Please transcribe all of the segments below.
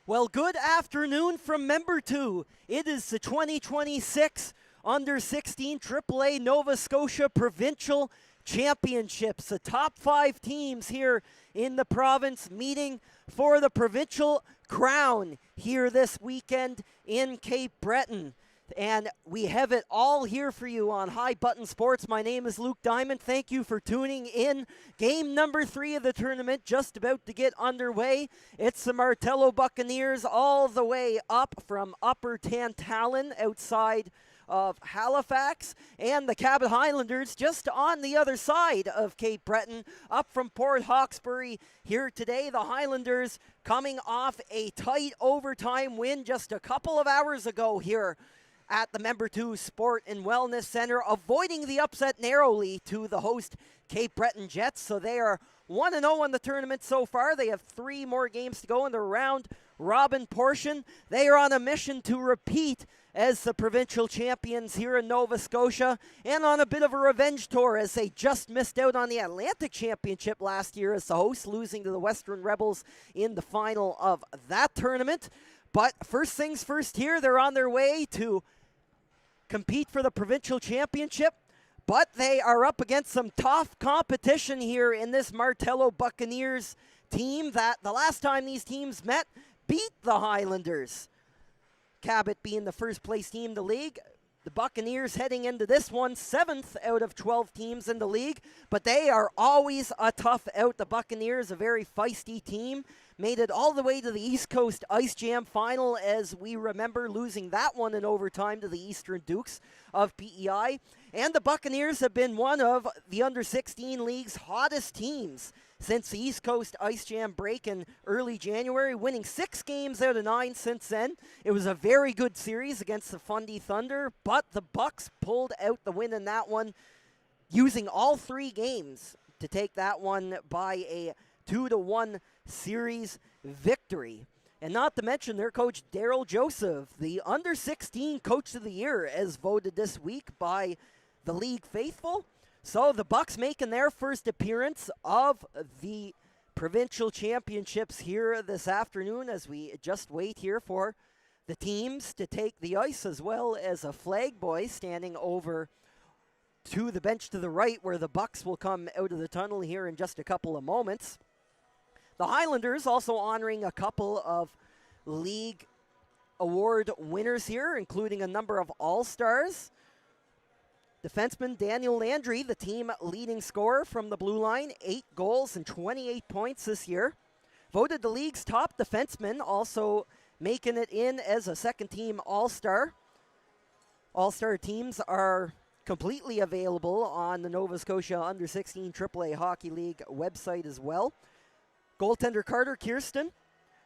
Well, good afternoon from Member 2. It is the 2026 Under 16 AAA Nova Scotia Provincial Championships. The top 5 teams here in the province meeting for the provincial crown here this weekend in Cape Breton. And we have it all here for you on High Button Sports. My name is Luke Diamond. Thank you for tuning in. Game number 3 of the tournament just about to get underway. It's the Martello Buccaneers all the way up from Upper Tantallon outside of Halifax, and the Cabot Highlanders just on the other side of Cape Breton, up from Port Hawkesbury here today. The Highlanders coming off a tight overtime win just a couple of hours ago here at the Member 2 Sport and Wellness Center, avoiding the upset narrowly to the host Cape Breton Jets. So they are 1-0 in the tournament so far. They have 3 more games to go in the round robin portion. They are on a mission to repeat as the provincial champions here in Nova Scotia, and on a bit of a revenge tour as they just missed out on the Atlantic Championship last year as the hosts, losing to the Western Rebels in the final of that tournament. But first things first here, they're on their way to compete for the provincial championship, but they are up against some tough competition here in this Martello Buccaneers team that the last time these teams met beat the Highlanders. Cabot being the first place team in the league. The Buccaneers heading into this one 7th out of 12 teams in the league, but they are always a tough out. The Buccaneers, a very feisty team, made it all the way to the East Coast Ice Jam final, as we remember losing that one in overtime to the Eastern Dukes of PEI. And the Buccaneers have been one of the Under 16 League's hottest teams since the East Coast Ice Jam break in early January, winning 6 games out of 9 since then. It was a very good series against the Fundy Thunder, but the Bucks pulled out the win in that one, using all 3 games to take that one by a 2-1 series victory. And not to mention their coach, Daryl Joseph, the Under 16 Coach of the Year, as voted this week by the league faithful. So the Bucks making their first appearance of the provincial championships here this afternoon, as we just wait here for the teams to take the ice, as well as a flag boy standing over to the bench to the right, where the Bucks will come out of the tunnel here in just a couple of moments. The Highlanders also honoring a couple of league award winners here, including a number of All-Stars. Defenseman Daniel Landry, the team leading scorer from the blue line, 8 goals and 28 points this year. Voted the league's top defenseman, also making it in as a second-team All-Star. All-Star teams are completely available on the Nova Scotia Under 16 AAA Hockey League website as well. Goaltender Carter Kirsten,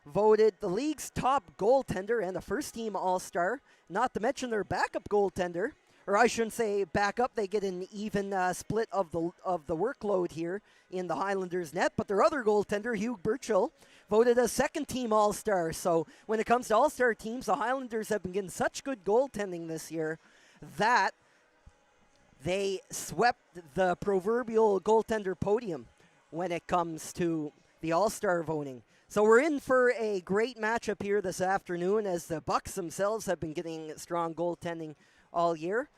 voted the league's top goaltender and a first-team All-Star, not to mention their backup goaltender. Or I shouldn't say backup, they get an even split of the workload here in the Highlanders net. But their other goaltender, Hugh Burchill, voted a second-team All-Star. So when it comes to All-Star teams, the Highlanders have been getting such good goaltending this year that they swept the proverbial goaltender podium when it comes to the All-Star voting. So we're in for a great matchup here this afternoon, as the Bucks themselves have been getting strong goaltending all year.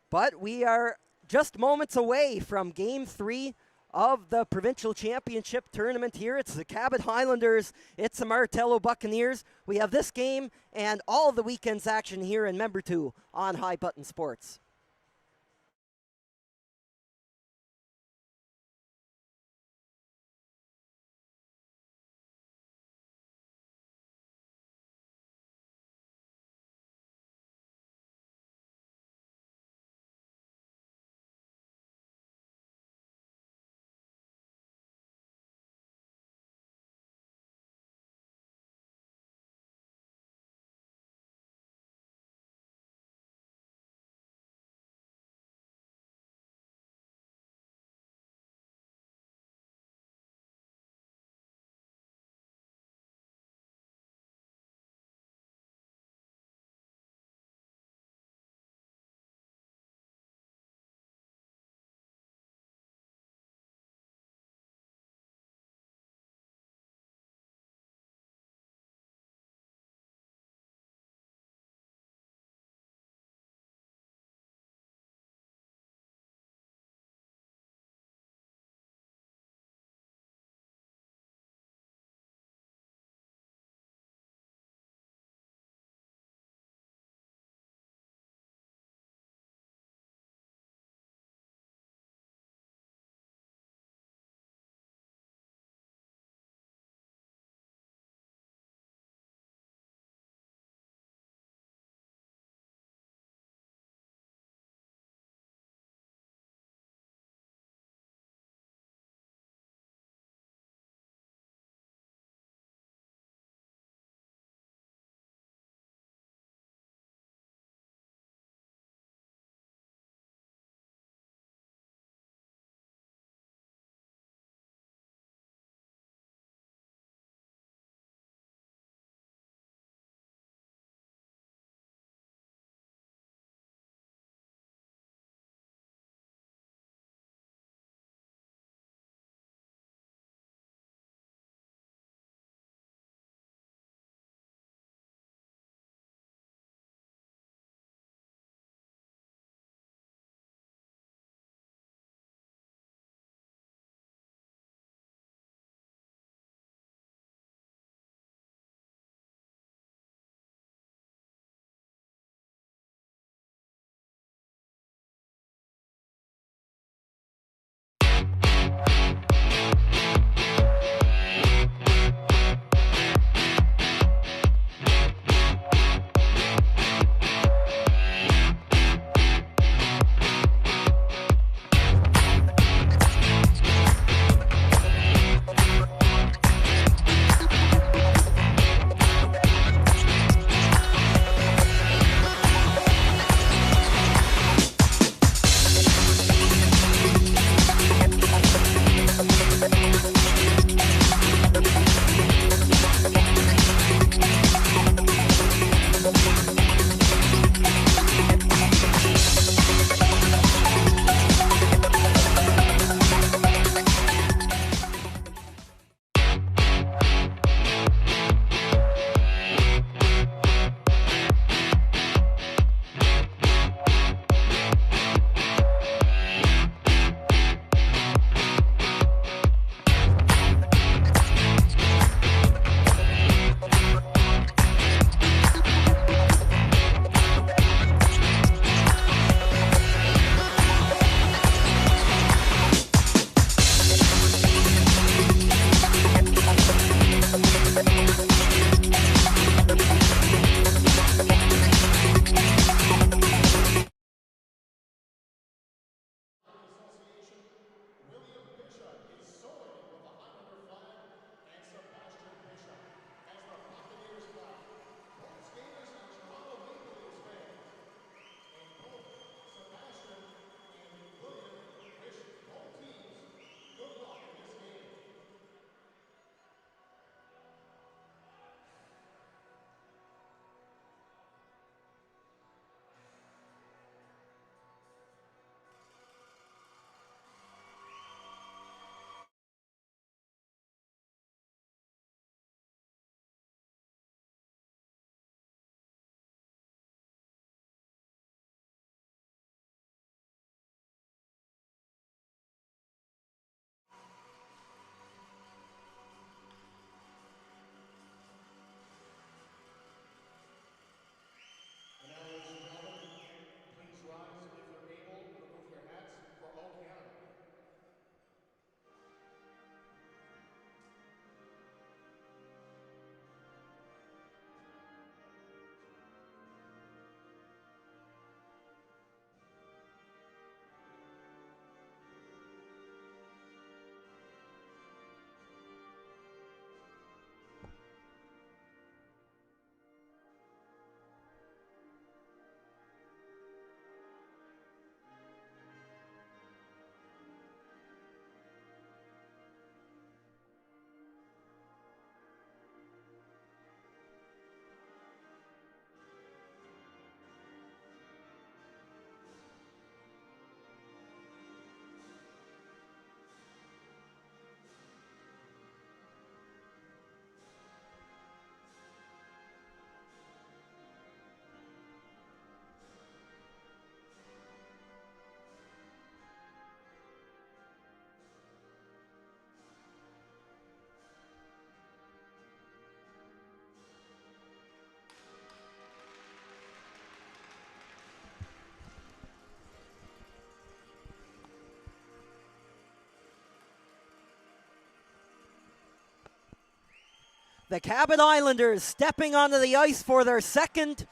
But we are just moments away from Game 3 of the Provincial Championship Tournament here. It's the Cabot Highlanders. It's the Martello Buccaneers. We have this game and all the weekend's action here in Member 2 on High Button Sports. The Cabot Highlanders stepping onto the ice for their second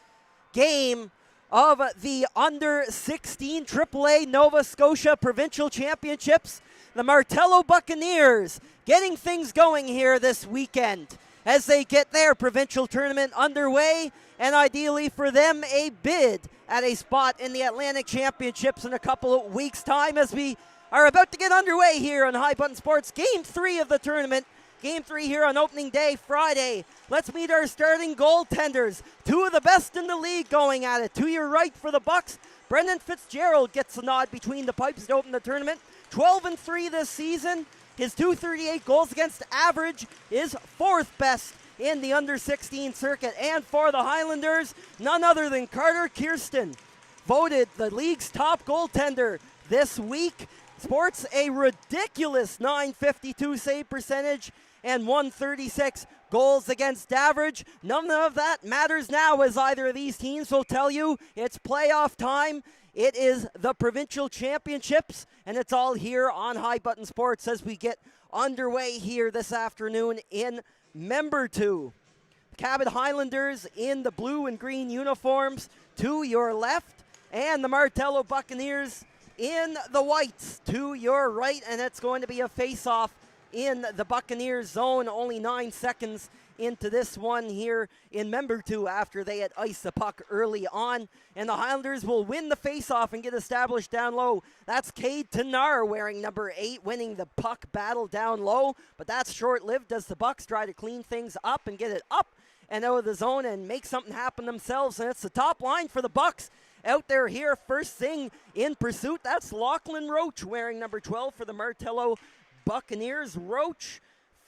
game of the under-16 AAA Nova Scotia Provincial Championships. The Martello Buccaneers getting things going here this weekend as they get their provincial tournament underway, and ideally for them a bid at a spot in the Atlantic Championships in a couple of weeks' time, as we are about to get underway here on High Button Sports. Game 3 of the tournament. Game 3 here on opening day, Friday. Let's meet our starting goaltenders. Two of the best in the league going at it. To your right for the Bucks, Brendan Fitzgerald gets the nod between the pipes to open the tournament. 12-3 this season. His .238 goals against average is 4th best in the under-16 circuit. And for the Highlanders, none other than Carter Kirsten, voted the league's top goaltender this week. Sports a ridiculous .952 save percentage and 136 goals against average. None of that matters now, as either of these teams will tell you it's playoff time. It is the provincial championships, and it's all here on High Button Sports as we get underway here this afternoon in Member 2. The Cabot Highlanders in the blue and green uniforms to your left, and the Martello Buccaneers in the whites to your right, and it's going to be a face-off in the Buccaneers zone. Only 9 seconds into this one here in Member 2 after they had iced the puck early on, and the Highlanders will win the face-off and get established down low. That's Cade Tanar wearing number 8, winning the puck battle down low, but that's short-lived as the Bucks try to clean things up and get it up and out of the zone and make something happen themselves, and it's the top line for the Bucks. Out there here, first thing in pursuit, that's Lachlan Roach wearing number 12 for the Martello Buccaneers. Roach,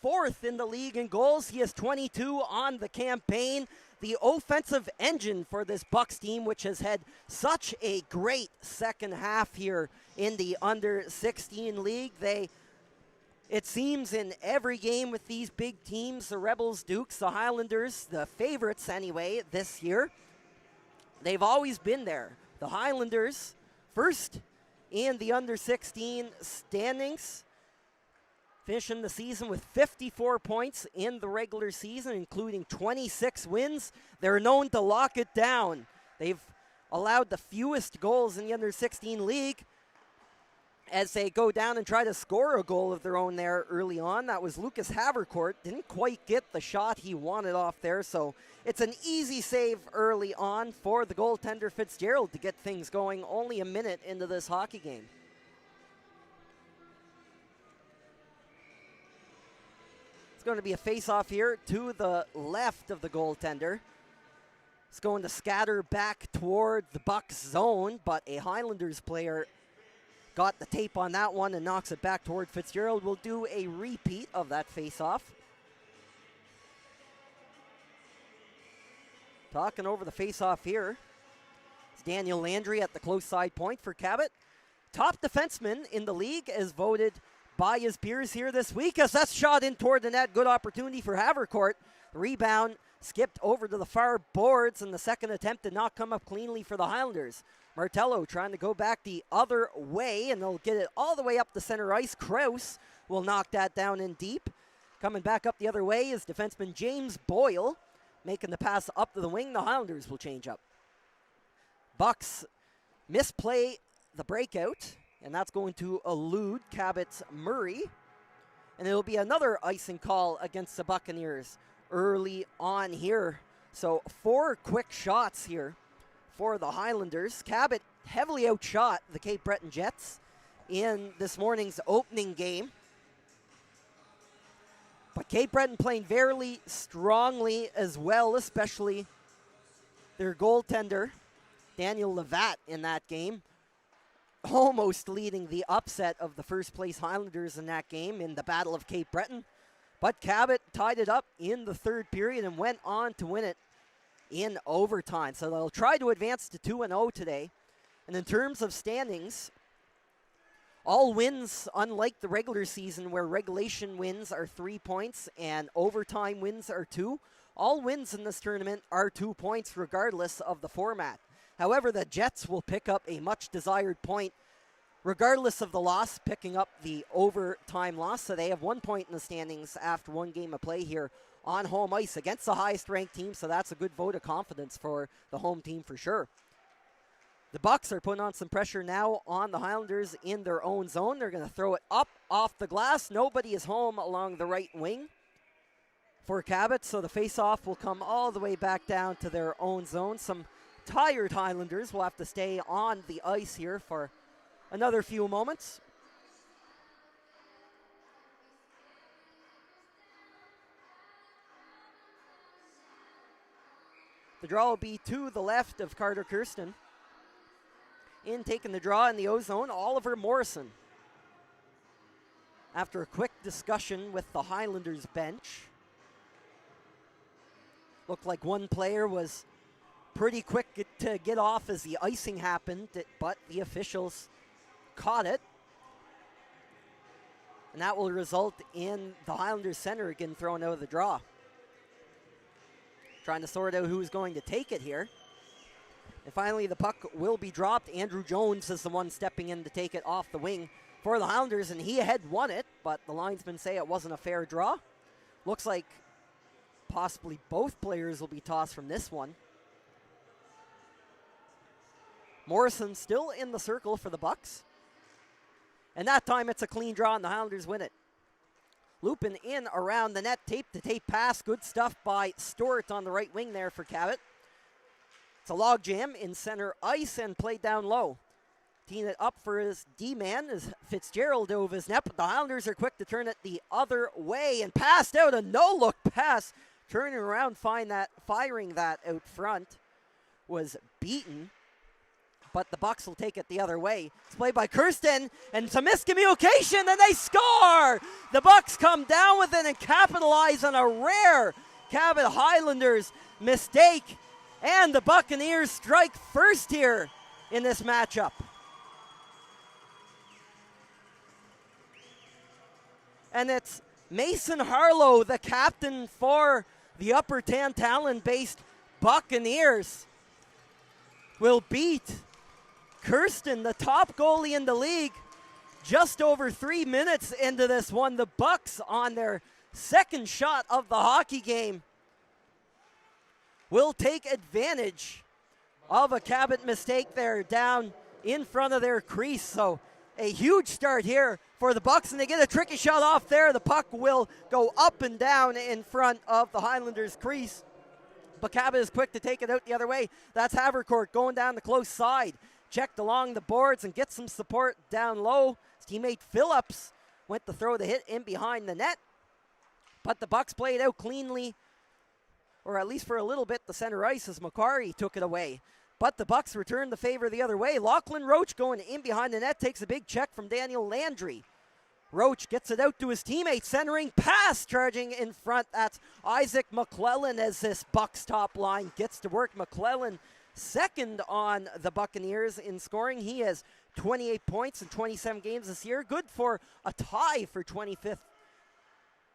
4th in the league in goals. He has 22 on the campaign. The offensive engine for this Bucks team, which has had such a great second half here in the under-16 league. It seems in every game with these big teams, the Rebels, Dukes, the Highlanders, the favorites anyway this year, they've always been there. The Highlanders, first in the under-16 standings, finishing the season with 54 points in the regular season, including 26 wins. They're known to lock it down. They've allowed the fewest goals in the under-16 league as they go down and try to score a goal of their own there early on. That was Lucas Havercourt. Didn't quite get the shot he wanted off there, so it's an easy save early on for the goaltender Fitzgerald to get things going only a minute into this hockey game. It's going to be a face-off here to the left of the goaltender. It's going to scatter back toward the Bucks zone, but a Highlanders player got the tape on that one and knocks it back toward Fitzgerald. We'll do a repeat of that face-off. Talking over the face-off here. It's Daniel Landry at the close side point for Cabot. Top defenseman in the league is voted by his peers here this week, as that's shot in toward the net. Good opportunity for Havercourt. The rebound skipped over to the far boards, and the second attempt did not come up cleanly for the Highlanders. Martello trying to go back the other way, and they'll get it all the way up the center ice. Krause will knock that down in deep. Coming back up the other way is defenseman James Boyle, making the pass up to the wing. The Highlanders will change up. Bucks misplay the breakout, and that's going to elude Cabot's Murray. And it'll be another icing call against the Buccaneers early on here. So 4 quick shots here for the Highlanders. Cabot heavily outshot the Cape Breton Jets in this morning's opening game. But Cape Breton playing very strongly as well, especially their goaltender, Daniel Levat, in that game, almost leading the upset of the first place Highlanders in that game in the Battle of Cape Breton. But Cabot tied it up in the third period and went on to win it in overtime. So they'll try to advance to 2-0 today. And in terms of standings, all wins, unlike the regular season where regulation wins are 3 points and overtime wins are 2, all wins in this tournament are 2 points regardless of the format. However, the Jets will pick up a much desired point regardless of the loss, picking up the overtime loss. So they have 1 point in the standings after one game of play here on home ice against the highest-ranked team, so that's a good vote of confidence for the home team for sure. The Bucks are putting on some pressure now on the Highlanders in their own zone. They're going to throw it up off the glass. Nobody is home along the right wing for Cabot, so the face-off will come all the way back down to their own zone. Some tired Highlanders will have to stay on the ice here for another few moments. The draw will be to the left of Carter Kirsten. In taking the draw in the O-zone, Oliver Morrison. After a quick discussion with the Highlanders bench, looked like one player was pretty quick to get off as the icing happened, but the officials caught it. And that will result in the Highlanders center getting thrown out of the draw. Trying to sort out who's going to take it here. And finally, the puck will be dropped. Andrew Jones is the one stepping in to take it off the wing for the Highlanders, and he had won it, but the linesmen say it wasn't a fair draw. Looks like possibly both players will be tossed from this one. Morrison still in the circle for the Bucks. And that time it's a clean draw, and the Highlanders win it. Looping in around the net, tape-to-tape pass. Good stuff by Stewart on the right wing there for Cabot. It's a log jam in center ice and played down low. Teeing it up for his D-man as Fitzgerald over his net, but the Highlanders are quick to turn it the other way and passed out a no-look pass. Turning around, firing that out front was beaten, but the Bucks will take it the other way. It's played by Kirsten, and some miscommunication, and they score! The Bucks come down with it and capitalize on a rare Cabot Highlanders mistake. And the Buccaneers strike first here in this matchup. And it's Mason Harlow, the captain for the Upper Tantallon-based Buccaneers, will beat Kirsten, the top goalie in the league, just over 3 minutes into this one. The Bucks on their second shot of the hockey game will take advantage of a Cabot mistake there down in front of their crease. So a huge start here for the Bucks, and they get a tricky shot off there. The puck will go up and down in front of the Highlanders' crease, but Cabot is quick to take it out the other way. That's Havercourt going down the close side. Checked along the boards and gets some support down low. His teammate Phillips went to throw the hit in behind the net, but the Bucks played out cleanly, or at least for a little bit, the center ice as Macquarie took it away. But the Bucks return the favor the other way. Lachlan Roach going in behind the net, takes a big check from Daniel Landry. Roach gets it out to his teammate, centering pass, charging in front. That's Isaac McClellan as this Bucks top line gets to work. McClellan second on the Buccaneers in scoring. He has 28 points in 27 games this year. Good for a tie for 25th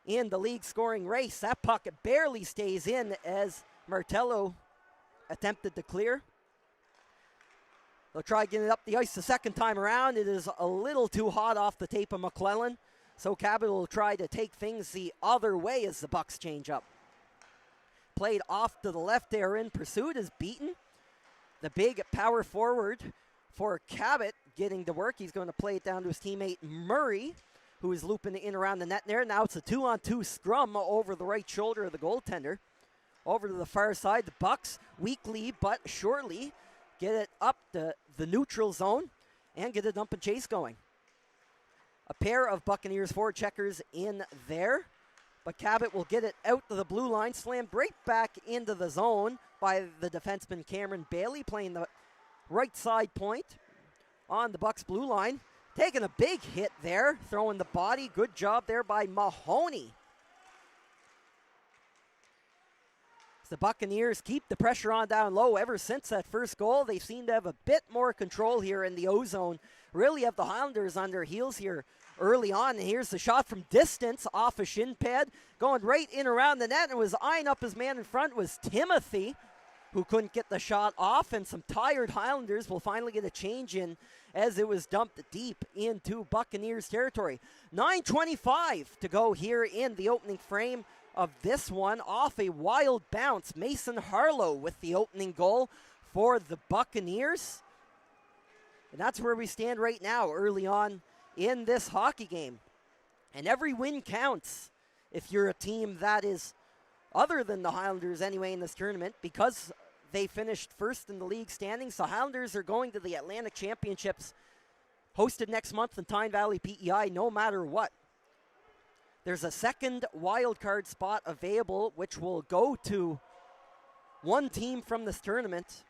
in the league scoring race. That puck barely stays in as Martello attempted to clear. They'll try getting it up the ice the second time around. It is a little too hot off the tape of McClellan, so Cabot will try to take things the other way as the Bucks change up. Played off to the left there in pursuit is beaten. The big power forward for Cabot getting to work. He's going to play it down to his teammate Murray, who is looping in around the net there. Now it's a 2-on-2 scrum over the right shoulder of the goaltender. Over to the far side, the Bucks, weakly but surely, get it up to the neutral zone and get a dump and chase going. A pair of Buccaneers forward checkers in there, but Cabot will get it out to the blue line, slammed right back into the zone by the defenseman Cameron Bailey, playing the right side point on the Bucks blue line. Taking a big hit there, throwing the body. Good job there by Mahoney. As the Buccaneers keep the pressure on down low. Ever since that first goal, they seem to have a bit more control here in the O-zone. Really have the Highlanders on their heels here early on. And here's the shot from distance off a shin pad, going right in around the net, and was eyeing up his man in front was Timothy, who couldn't get the shot off, and some tired Highlanders will finally get a change in as it was dumped deep into Buccaneers territory. 9:25 to go here in the opening frame of this one off a wild bounce. Mason Harlow with the opening goal for the Buccaneers. And that's where we stand right now early on in this hockey game. And every win counts if you're a team that is other than the Highlanders anyway in this tournament, because they finished first in the league standings. The Highlanders are going to the Atlantic Championships hosted next month in Tyne Valley PEI no matter what. There's a second wildcard spot available, which will go to one team from this tournament.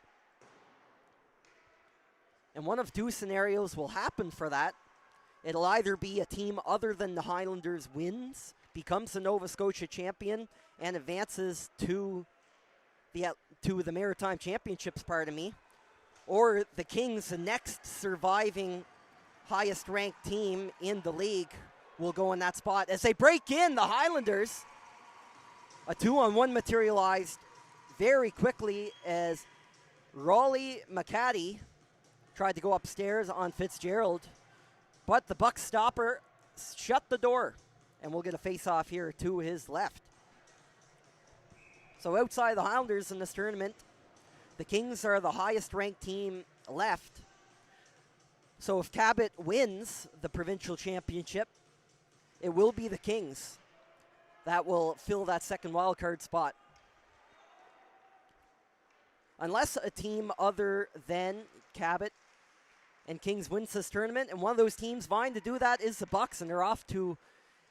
And one of two scenarios will happen for that. It'll either be a team other than the Highlanders wins, becomes the Nova Scotia champion, and advances to the Maritime Championships, or the Kings, the next surviving highest ranked team in the league, will go in that spot. As they break in, the Highlanders, a 2-on-1 materialized very quickly as Raleigh McCaddy tried to go upstairs on Fitzgerald, but the Buck stopper shut the door, and we'll get a face-off here to his left. So outside the Highlanders in this tournament, the Kings are the highest-ranked team left. So if Cabot wins the provincial championship, it will be the Kings that will fill that second wildcard spot. Unless a team other than Cabot and Kings wins this tournament, and one of those teams vying to do that is the Bucks, and they're off to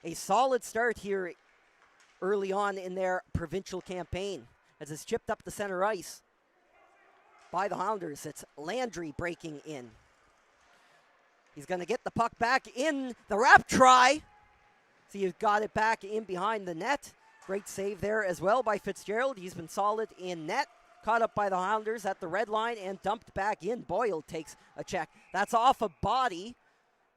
a solid start here early on in their provincial campaign as it's chipped up the center ice by the Highlanders. It's Landry breaking in. He's going to get the puck back in the wrap try. So you've got it back in behind the net. Great save there as well by Fitzgerald. He's been solid in net. Caught up by the Highlanders at the red line and dumped back in. Boyle takes a check. That's off a body.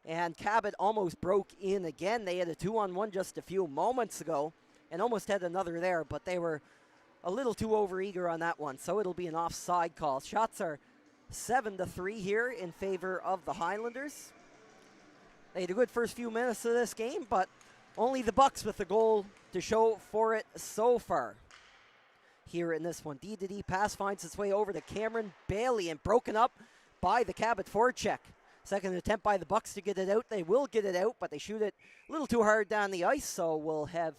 And Cabot almost broke in again. They had a 2-on-1 just a few moments ago and almost had another there, but they were a little too overeager on that one. So it'll be an offside call. Shots are 7-3 here in favor of the Highlanders. They had a good first few minutes of this game, but only the Bucks with the goal to show for it so far. Here in this one, D-to-D pass finds its way over to Cameron Bailey and broken up by the Cabot forecheck. Second attempt by the Bucks to get it out. They will get it out, but they shoot it a little too hard down the ice, so we'll have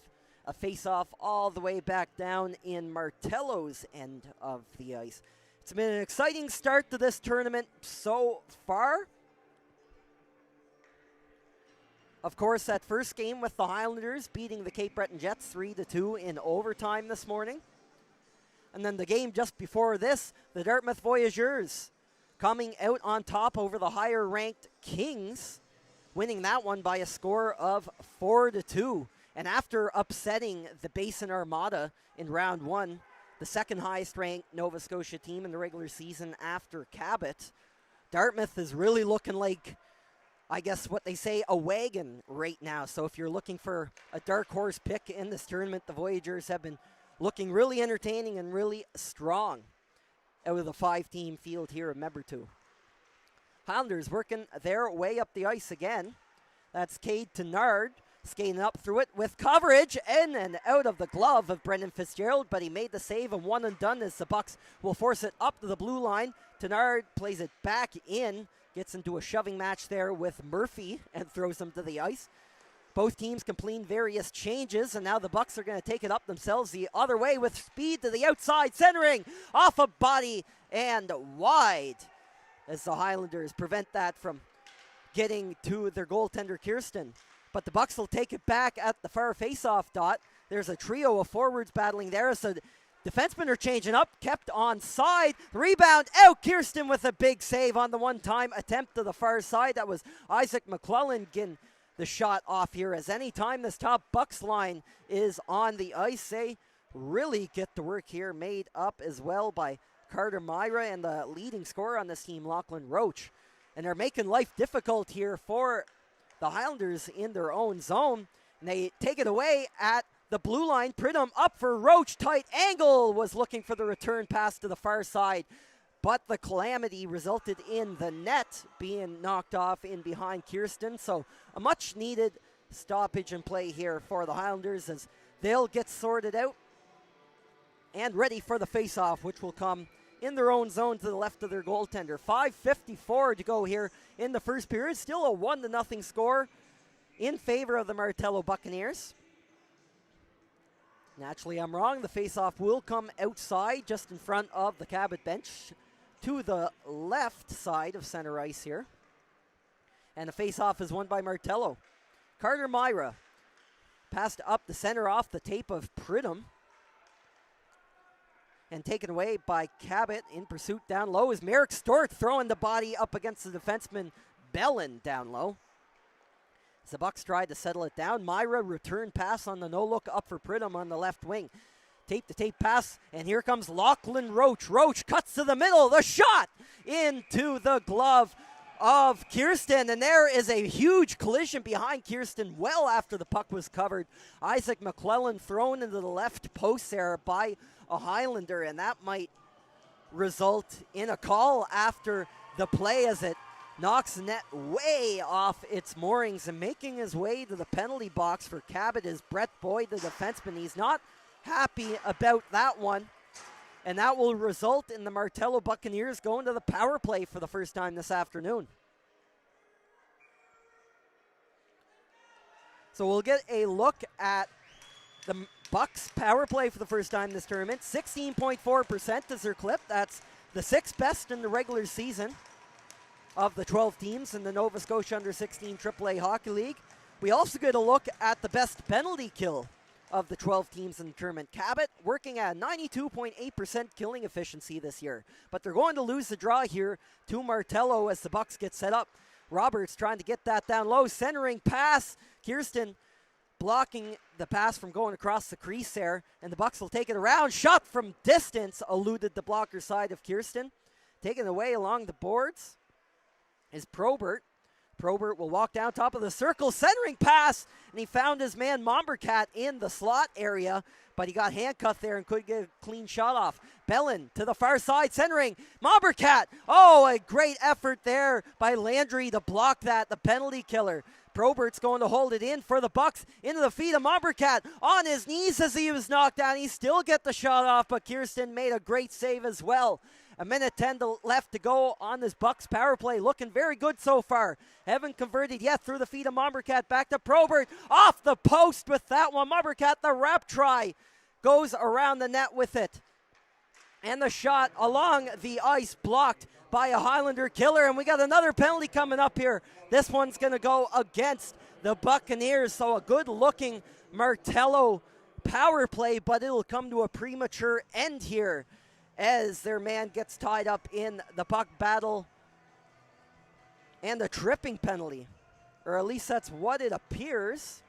a face-off all the way back down in Martello's end of the ice. It's been an exciting start to this tournament so far. Of course, that first game with the Highlanders beating the Cape Breton Jets 3-2 in overtime this morning. And then the game just before this, the Dartmouth Voyageurs coming out on top over the higher-ranked Kings, winning that one by a score of 4-2. And after upsetting the Basin Armada in round one, the second highest-ranked Nova Scotia team in the regular season after Cabot, Dartmouth is really looking like, I guess what they say, a wagon right now. So if you're looking for a dark horse pick in this tournament, the Voyageurs have been looking really entertaining and really strong out of the five-team field here in Member 2. Highlanders working their way up the ice again. That's Cade Tenard skating up through it with coverage in and out of the glove of Brendan Fitzgerald, but he made the save and one and done as the Bucks will force it up to the blue line. Tenard plays it back in, gets into a shoving match there with Murphy and throws him to the ice. Both teams completing various changes, and now the Bucks are going to take it up themselves the other way with speed to the outside, centering off a body and wide as the Highlanders prevent that from getting to their goaltender, Kirsten. But the Bucks will take it back at the far face-off dot. There's a trio of forwards battling there, so defensemen are changing up, kept on side. Rebound out, Kirsten with a big save on the one-time attempt to the far side. That was Isaac McClellan getting the shot off here, as any time this top Bucks line is on the ice, they really get the work here made up as well by Carter Myra and the leading scorer on this team, Lachlan Roach. And they're making life difficult here for the Highlanders in their own zone. And they take it away at the blue line. Pridham up for Roach. Tight angle, was looking for the return pass to the far side. But the calamity resulted in the net being knocked off in behind Kirsten. So a much needed stoppage in play here for the Highlanders as they'll get sorted out and ready for the face-off, which will come in their own zone to the left of their goaltender. 5:54 to go here in the first period. Still a 1-0 score in favor of the Martello Buccaneers. Naturally, I'm wrong. The face-off will come outside, just in front of the Cabot bench, to the left side of center ice here. And the face-off is won by Martello. Carter Myra passed up the center off the tape of Pridham. And taken away by Cabot. In pursuit down low is Merrick Stort throwing the body up against the defenseman Bellin down low. As the Bucks tried to settle it down, Myra return pass on the no-look up for Pridham on the left wing. Tape-to-tape pass, and here comes Lachlan Roach. Roach cuts to the middle, the shot into the glove of Kirsten, and there is a huge collision behind Kirsten well after the puck was covered. Isaac McClellan thrown into the left post there by a Highlander, and that might result in a call after the play as it knocks the net way off its moorings. And making his way to the penalty box for Cabot is Brett Boyd, the defenseman. He's not happy about that one, and that will result in the Martello Buccaneers going to the power play for the first time this afternoon. So we'll get a look at the Bucks power play for the first time this tournament. 16.4% is their clip. That's the 6th best in the regular season of the 12 teams in the Nova Scotia Under-16 AAA Hockey League. We also get a look at the best penalty kill of the 12 teams in the tournament. Cabot working at 92.8% killing efficiency this year. But they're going to lose the draw here to Martello as the Bucks get set up. Roberts trying to get that down low. Centering pass. Kirsten blocking the pass from going across the crease there, and the Bucks will take it around. Shot from distance eluded the blocker side of Kirsten. Taken away along the boards is Probert. Probert will walk down top of the circle, centering pass, and he found his man Mombercat in the slot area, but he got handcuffed there and couldn't get a clean shot off. Bellin to the far side, centering. Mombercat, oh, a great effort there by Landry to block that, the penalty killer. Probert's going to hold it in for the Bucks, into the feet of Mombercat, on his knees as he was knocked down. He still get the shot off, but Kirsten made a great save as well. 1:10 left to go on this Bucks power play. Looking very good so far. Haven't converted yet through the feet of Mombercat. Back to Probert. Off the post with that one. Mombercat, the wrap try, goes around the net with it. And the shot along the ice blocked by a Highlander killer. And we got another penalty coming up here. This one's going to go against the Buccaneers. So a good-looking Martello power play, but it'll come to a premature end here as their man gets tied up in the puck battle. And a tripping penalty, or at least that's what it appears.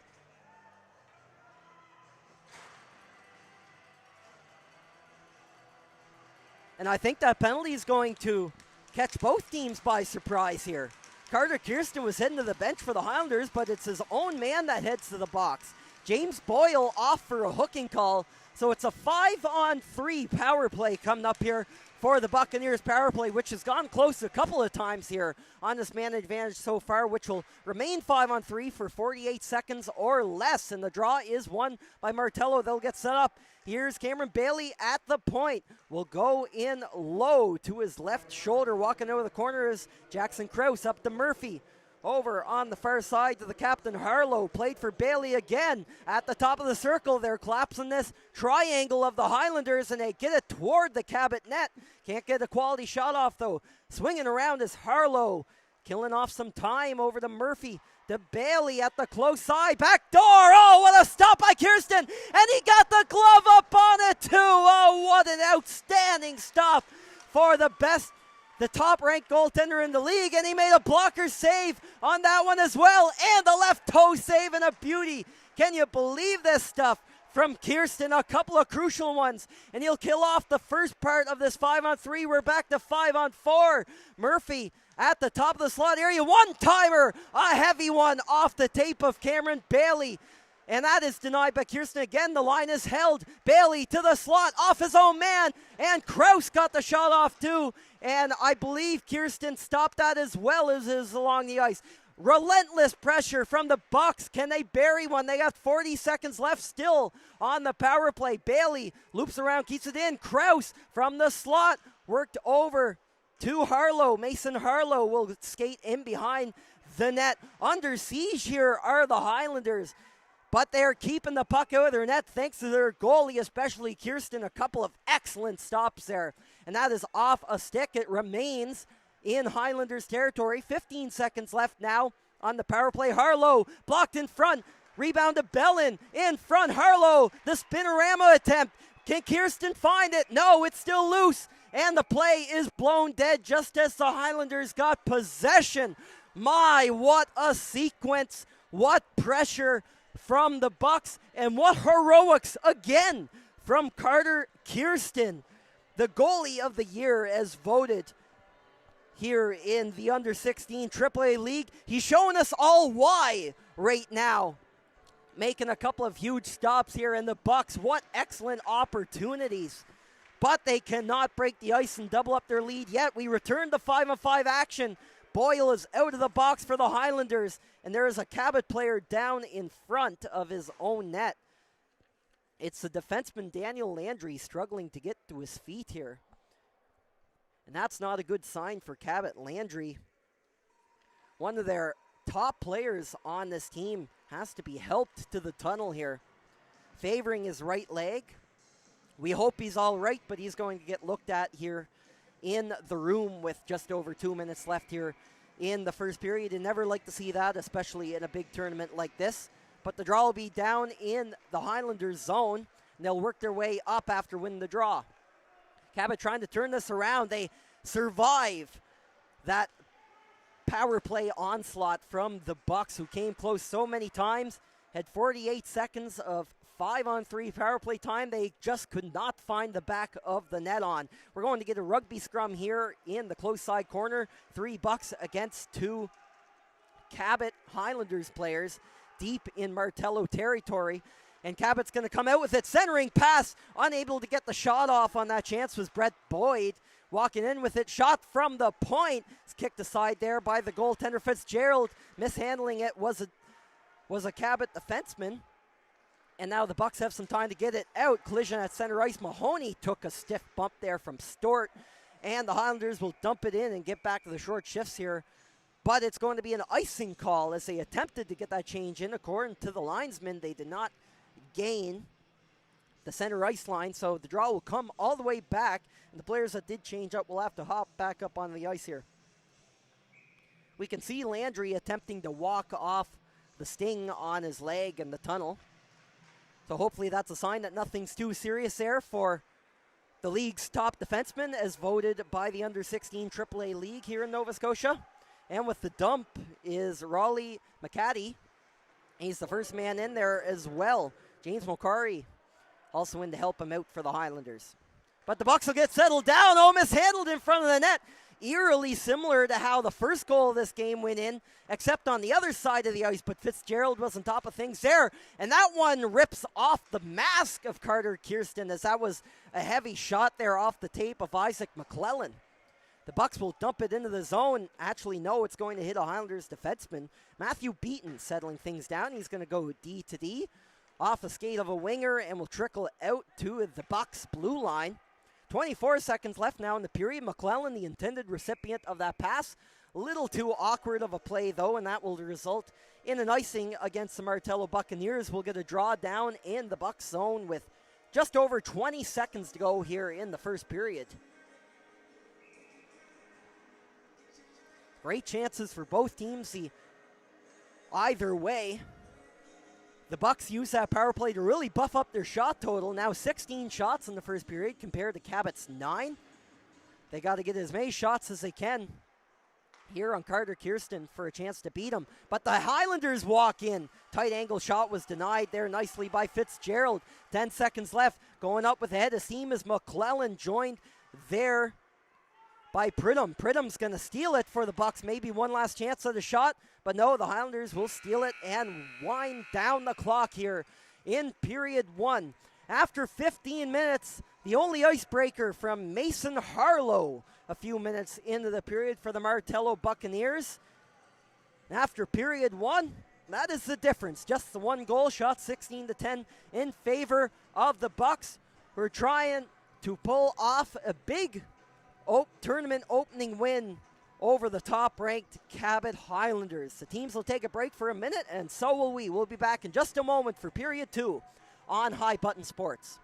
And I think that penalty is going to catch both teams by surprise here. Carter Kirsten was heading to the bench for the Highlanders, but it's his own man that heads to the box. James Boyle off for a hooking call. So it's a 5-on-3 power play coming up here for the Buccaneers power play, which has gone close a couple of times here on this man advantage so far, which will remain 5-on-3 for 48 seconds or less. And the draw is won by Martello. They'll get set up. Here's Cameron Bailey at the point. Will go in low to his left shoulder. Walking over the corner is Jackson Krause up to Murphy. Over on the far side to the captain, Harlow. Played for Bailey again at the top of the circle. They're collapsing this triangle of the Highlanders, and they get it toward the Cabot net. Can't get a quality shot off, though. Swinging around is Harlow. Killing off some time over to Murphy. To Bailey at the close side. Back door. Oh, what a stop by Kirsten. And he got the glove up on it, too. Oh, what an outstanding stop for the top-ranked goaltender in the league, and he made a blocker save on that one as well, and a left toe save and a beauty. Can you believe this stuff from Kirsten? A couple of crucial ones, and he'll kill off the first part of this 5-on-3. We're back to 5-on-4. Murphy at the top of the slot area. One-timer, a heavy one off the tape of Cameron Bailey. And that is denied by Kirsten again. The line is held. Bailey to the slot, off his own man. And Krause got the shot off too. And I believe Kirsten stopped that as well as is along the ice. Relentless pressure from the Bucks. Can they bury one? They got 40 seconds left still on the power play. Bailey loops around, keeps it in. Kraus from the slot, worked over to Harlow. Mason Harlow will skate in behind the net. Under siege here are the Highlanders, but they're keeping the puck out of their net thanks to their goalie, especially Kirsten. A couple of excellent stops there, and that is off a stick. It remains in Highlanders territory. 15 seconds left now on the power play. Harlow blocked in front. Rebound to Bellin in front. Harlow, the spinorama attempt. Can Kirsten find it? No, it's still loose. And the play is blown dead just as the Highlanders got possession. My, what a sequence. What pressure from the Bucks. And what heroics again from Carter Kirsten. The goalie of the year as voted here in the under-16 AAA League. He's showing us all why right now. Making a couple of huge stops here in the Bucks. What excellent opportunities. But they cannot break the ice and double up their lead yet. We return to 5-on-5 action. Boyle is out of the box for the Highlanders. And there is a Cabot player down in front of his own net. It's the defenseman Daniel Landry struggling to get to his feet here. And that's not a good sign for Cabot. Landry, one of their top players on this team, has to be helped to the tunnel here. Favoring his right leg. We hope he's all right, but he's going to get looked at here in the room with just over 2 minutes left here in the first period. You never like to see that, especially in a big tournament like this. But the draw will be down in the Highlanders zone, and they'll work their way up after winning the draw. Cabot trying to turn this around. They survive that power play onslaught from the Bucks, who came close so many times. Had 48 seconds of 5-on-3 power play time. They just could not find the back of the net on. We're going to get a rugby scrum here in the close side corner. 3 Bucks against 2 Cabot Highlanders players deep in Martello territory. And Cabot's going to come out with it. Centering pass. Unable to get the shot off on that chance was Brett Boyd. Walking in with it. Shot from the point. It's kicked aside there by the goaltender Fitzgerald. Mishandling it was a Cabot defenseman. And now the Bucks have some time to get it out. Collision at center ice. Mahoney took a stiff bump there from Stort. And the Highlanders will dump it in and get back to the short shifts here. But it's going to be an icing call as they attempted to get that change in. According to the linesman, they did not gain the center ice line, so the draw will come all the way back, and the players that did change up will have to hop back up on the ice here. We can see Landry attempting to walk off the sting on his leg in the tunnel, so hopefully that's a sign that nothing's too serious there for the league's top defenseman, as voted by the under-16 AAA League here in Nova Scotia. And with the dump is Raleigh McCaddy. He's the first man in there as well. James Mulcahy also in to help him out for the Highlanders. But the Bucks will get settled down. Oh, mishandled in front of the net. Eerily similar to how the first goal of this game went in, except on the other side of the ice. But Fitzgerald was on top of things there. And that one rips off the mask of Carter Kirsten, as that was a heavy shot there off the tape of Isaac McClellan. The Bucks will dump it into the zone. Actually, no, it's going to hit a Highlanders defenseman. Matthew Beaton settling things down. He's going to go D to D off the skate of a winger and will trickle out to the Bucks blue line. 24 seconds left now in the period. McClellan, the intended recipient of that pass. A little too awkward of a play, though, and that will result in an icing against the Martello Buccaneers. We'll get a draw down in the Bucks zone with just over 20 seconds to go here in the first period. Great chances for both teams. Either way, the Bucks use that power play to really buff up their shot total. Now 16 shots in the first period compared to Cabot's 9. They got to get as many shots as they can here on Carter Kirsten for a chance to beat him. But the Highlanders walk in. Tight angle shot was denied there nicely by Fitzgerald. 10 seconds left. Going up with a head of steam is McClellan, joined there by Pridham. Pridham's going to steal it for the Bucks. Maybe one last chance at a shot. But no, the Highlanders will steal it and wind down the clock here in period 1. After 15 minutes, the only icebreaker from Mason Harlow a few minutes into the period for the Martello Buccaneers. After period one, that is the difference. Just the one goal shot, 16-10 in favor of the Bucks. We're trying to pull off a big tournament opening win over the top-ranked Cabot Highlanders. The teams will take a break for a minute, and so will we. We'll be back in just a moment for period two on High Button Sports.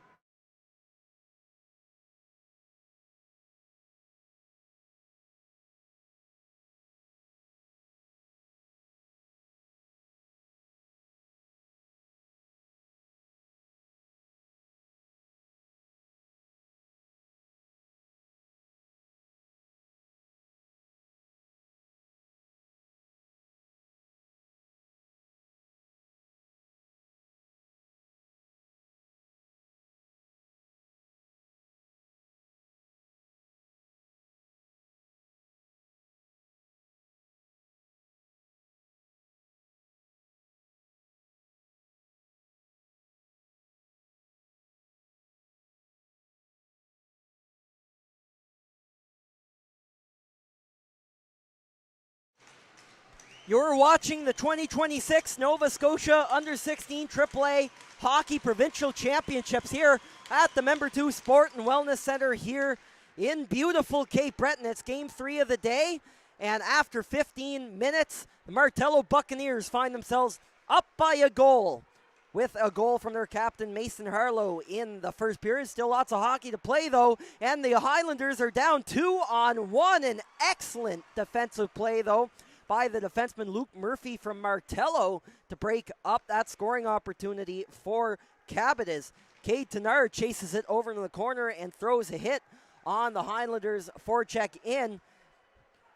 You're watching the 2026 Nova Scotia Under-16 AAA Hockey Provincial Championships here at the Member 2 Sport and Wellness Center here in beautiful Cape Breton. It's game 3 of the day, and after 15 minutes, the Martello Buccaneers find themselves up by a goal with a goal from their captain, Mason Harlow, in the first period. Still lots of hockey to play, though, and the Highlanders are down 2-on-1. An excellent defensive play, though, by the defenseman Luke Murphy from Martello to break up that scoring opportunity for Cabot. As Cade Tenard chases it over in the corner and throws a hit on the Highlanders forecheck in.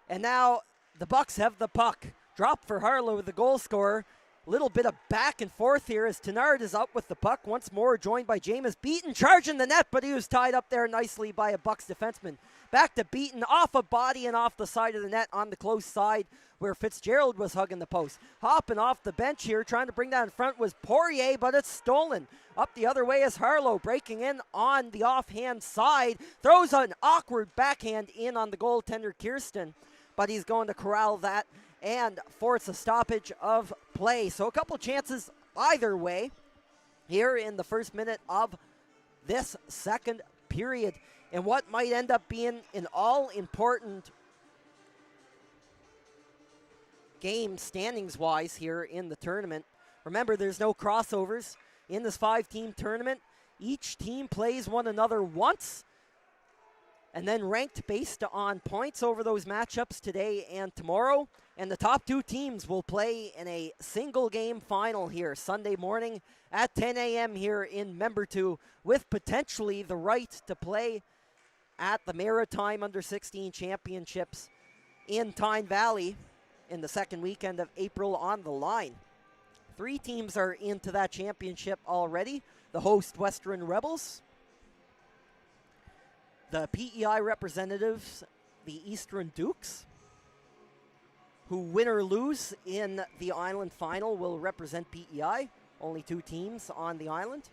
And now the Bucks have the puck. Drop for Harlow, the goal scorer. Little bit of back and forth here as Tenard is up with the puck once more, joined by Jameis Beaton, charging the net, but he was tied up there nicely by a Bucks defenseman. Back to Beaton, off a body and off the side of the net on the close side where Fitzgerald was hugging the post. Hopping off the bench here, trying to bring that in front was Poirier, but it's stolen. Up the other way is Harlow, breaking in on the offhand side. Throws an awkward backhand in on the goaltender Kirsten, but he's going to corral that and force a stoppage of play. So a couple chances either way here in the first minute of this second period. And what might end up being an all-important game standings-wise here in the tournament. Remember, there's no crossovers in this 5-team tournament. Each team plays one another once and then ranked based on points over those matchups today and tomorrow. And the top 2 teams will play in a single-game final here Sunday morning at 10 a.m. here in Member 2, with potentially the right to play at the Maritime Under-16 Championships in Tyne Valley in the second weekend of April on the line. 3 teams are into that championship already. The host Western Rebels, the PEI representatives, the Eastern Dukes, who win or lose in the island final will represent PEI. Only 2 teams on the island.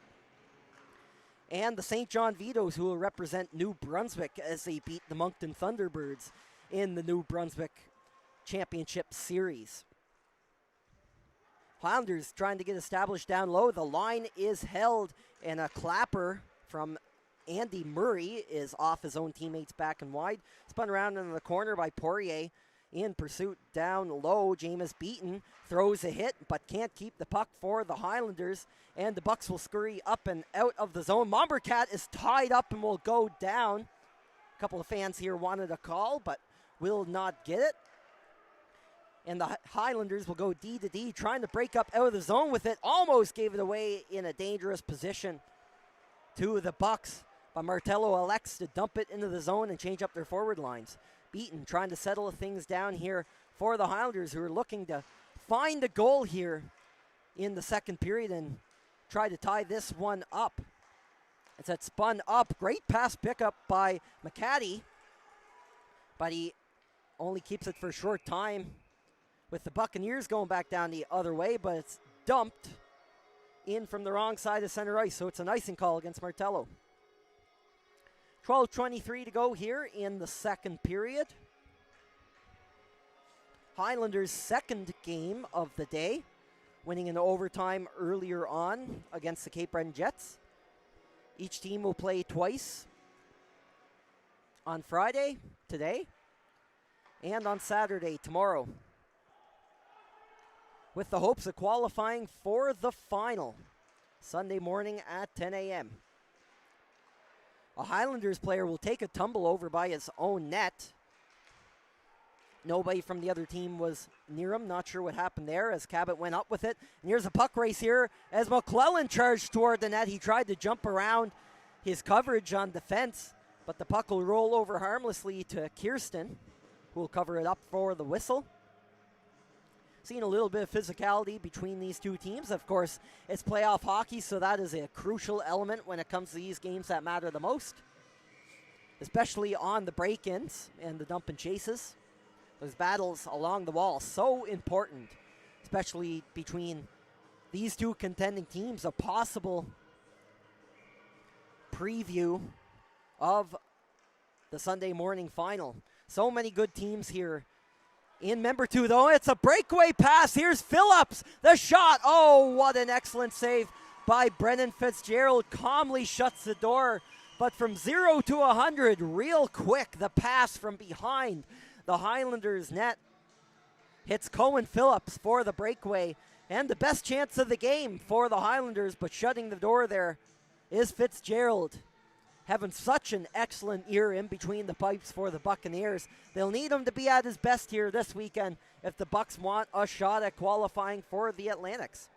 And the St. John Vitoes, who will represent New Brunswick as they beat the Moncton Thunderbirds in the New Brunswick Championship Series. Highlanders trying to get established down low. The line is held, and a clapper from Andy Murray is off his own teammates back and wide. Spun around in the corner by Poirier. In pursuit down low, Jameis Beaton throws a hit but can't keep the puck for the Highlanders, and the Bucks will scurry up and out of the zone. Mombercat is tied up and will go down. A couple of fans here wanted a call but will not get it. And the Highlanders will go D to D, trying to break up out of the zone with it. Almost gave it away in a dangerous position to the Bucks, but Martello elects to dump it into the zone and change up their forward lines. Beaton trying to settle things down here for the Highlanders, who are looking to find a goal here in the second period and try to tie this one up. It's that spun up. Great pass pickup by McCaddy, but he only keeps it for a short time with the Buccaneers going back down the other way, but it's dumped in from the wrong side of center ice, so it's an icing call against Martello. 12:23 to go here in the second period. Highlanders' second game of the day, winning in overtime earlier on against the Cape Breton Jets. Each team will play twice on Friday, today, and on Saturday, tomorrow, with the hopes of qualifying for the final Sunday morning at 10 a.m. A Highlanders player will take a tumble over by his own net. Nobody from the other team was near him. Not sure what happened there as Cabot went up with it. And here's a puck race here as McClellan charged toward the net. He tried to jump around his coverage on defense, but the puck will roll over harmlessly to Kirsten, who will cover it up for the whistle. Seeing a little bit of physicality between these two teams. Of course, it's playoff hockey, so that is a crucial element when it comes to these games that matter the most, especially on the break-ins and the dump and chases. Those battles along the wall, so important, especially between these two contending teams. A possible preview of the Sunday morning final. So many good teams here in member 2, though. It's a breakaway pass. Here's Phillips, the shot. Oh, what an excellent save by Brennan Fitzgerald. Calmly shuts the door, but from 0 to 100 real quick. The pass from behind the Highlanders net hits Cohen Phillips for the breakaway, and the best chance of the game for the Highlanders, but shutting the door there is Fitzgerald. Having such an excellent year in between the pipes for the Buccaneers. They'll need him to be at his best here this weekend if the Bucs want a shot at qualifying for the Atlantics.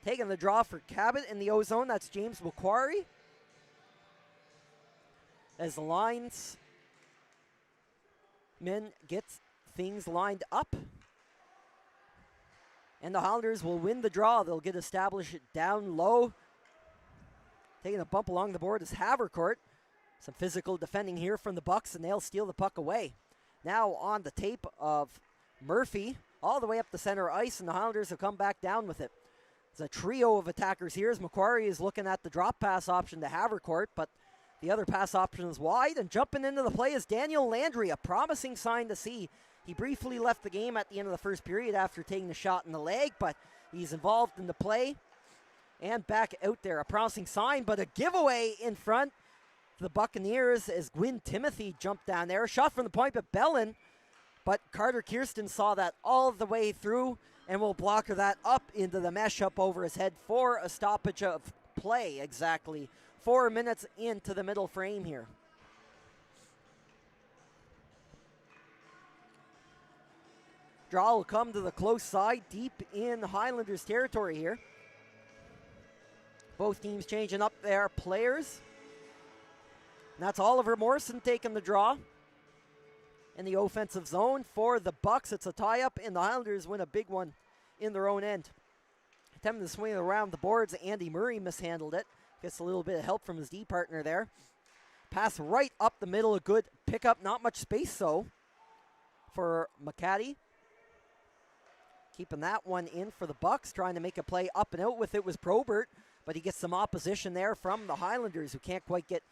Taking the draw for Cabot in the O-zone, that's James Macquarie. As the lines men gets things lined up. And the Highlanders will win the draw. They'll get established down low. Taking a bump along the board is Havercourt. Some physical defending here from the Bucs, and they'll steal the puck away. Now on the tape of Murphy, all the way up the center ice, and the Highlanders have come back down with it. There's a trio of attackers here as Macquarie is looking at the drop pass option to Havercourt, but the other pass option is wide, and jumping into the play is Daniel Landry, a promising sign to see. He briefly left the game at the end of the first period after taking the shot in the leg, but he's involved in the play and back out there. A promising sign, but a giveaway in front of the Buccaneers as Gwyn Timothy jumped down there. Shot from the point by Bellin, but Carter Kirsten saw that all the way through and will blocker that up into the mesh up over his head for a stoppage of play. Exactly 4 minutes into the middle frame here. Draw will come to the close side, deep in Highlanders territory here. Both teams changing up their players. And that's Oliver Morrison taking the draw in the offensive zone for the Bucs. It's a tie-up, and the Highlanders win a big one in their own end. Attempting to swing it around the boards, Andy Murray mishandled it. Gets a little bit of help from his D partner there. Pass right up the middle, a good pickup. Not much space, though, for McCaddy. Keeping that one in for the Bucs, trying to make a play up and out with it was Probert, but he gets some opposition there from the Highlanders, who can't quite get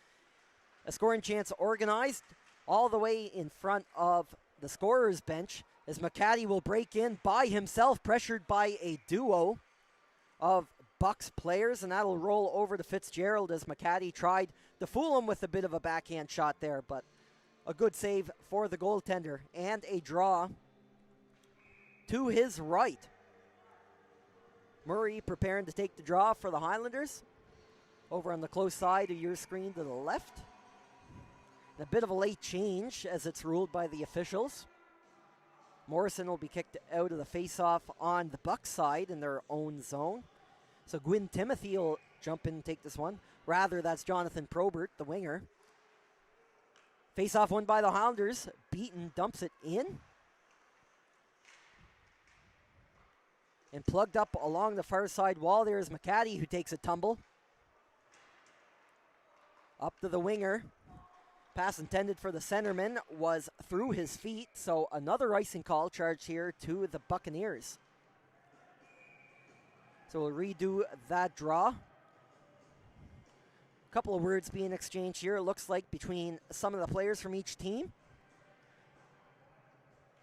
a scoring chance organized. All the way in front of the scorer's bench as McCaddy will break in by himself, pressured by a duo of Bucs players, and that'll roll over to Fitzgerald as McCaddy tried to fool him with a bit of a backhand shot there, but a good save for the goaltender, and a draw to his right. Murray preparing to take the draw for the Highlanders. Over on the close side of your screen to the left. And a bit of a late change as it's ruled by the officials. Morrison will be kicked out of the face-off on the Bucs side in their own zone. So Gwyn Timothy will jump in and take this one. Rather, that's Jonathan Probert, the winger. Face-off won by the Highlanders. Beaton dumps it in. And plugged up along the far side wall there is McCaddy, who takes a tumble. Up to the winger. Pass intended for the centerman was through his feet, so another icing call charged here to the Buccaneers. So we'll redo that draw. A couple of words being exchanged here, it looks like, between some of the players from each team.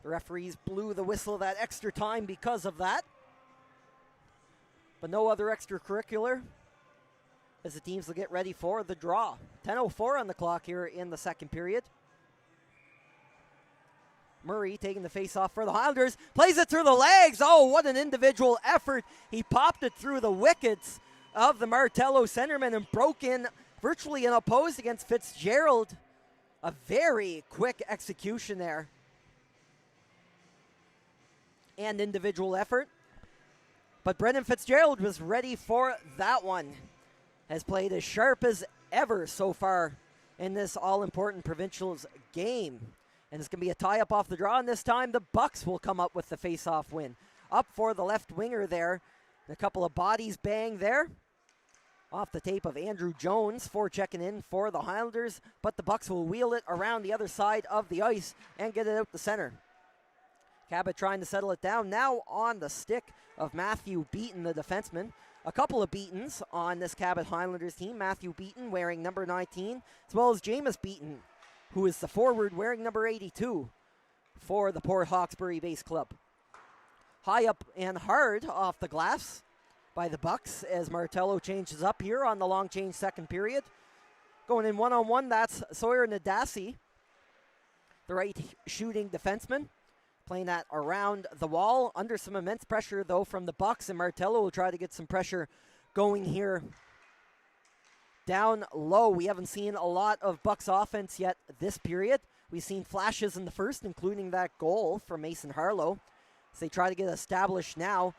The referees blew the whistle that extra time because of that. But no other extracurricular as the teams will get ready for the draw. 10:04 on the clock here in the second period. Murray taking the face-off for the Highlanders. Plays it through the legs. Oh, what an individual effort. He popped it through the wickets of the Martello centerman and broke in virtually unopposed against Fitzgerald. A very quick execution there. And individual effort. But Brendan Fitzgerald was ready for that one. Has played as sharp as ever so far in this all-important provincials game. And it's going to be a tie-up off the draw, and this time the Bucks will come up with the face-off win. Up for the left winger there. A couple of bodies bang there. Off the tape of Andrew Jones for checking in for the Highlanders, but the Bucks will wheel it around the other side of the ice and get it out the center. Cabot trying to settle it down, now on the stick of Matthew Beaton, the defenseman. A couple of Beatons on this Cabot Highlanders team. Matthew Beaton wearing number 19, as well as Jameis Beaton, who is the forward wearing number 82 for the Port Hawkesbury-based club. High up and hard off the glass by the Bucks as Martello changes up here on the long change second period. Going in one-on-one, that's Sawyer Nadasi, the right shooting defenseman. Playing that around the wall, under some immense pressure though from the Bucks, and Martello will try to get some pressure going here down low. We haven't seen a lot of Bucks offense yet this period. We've seen flashes in the first, including that goal from Mason Harlow. So they try to get established now.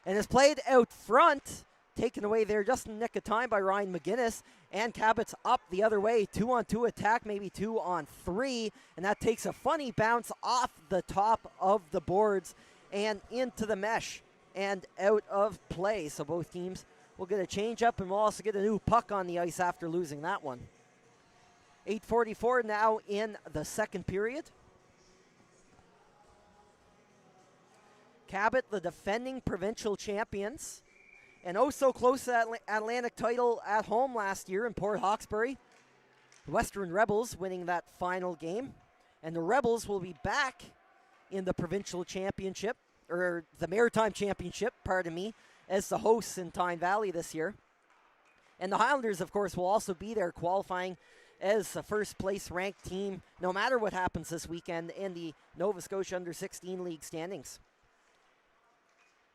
And it's played out front, taken away there just in the nick of time by Ryan McGinnis. And Cabot's up the other way, 2-on-2 attack, maybe 2-on-3. And that takes a funny bounce off the top of the boards and into the mesh and out of play. So both teams will get a change up, and we'll also get a new puck on the ice after losing that one. 8:44 now in the second period. Cabot, the defending provincial champions, and oh so close to that Atlantic title at home last year in Port Hawkesbury. The Western Rebels winning that final game, and the Rebels will be back in the provincial championship, or the Maritime Championship, pardon me, as the hosts in Tyne Valley this year. And the Highlanders, of course, will also be there qualifying as a first place ranked team, no matter what happens this weekend in the Nova Scotia Under-16 League standings.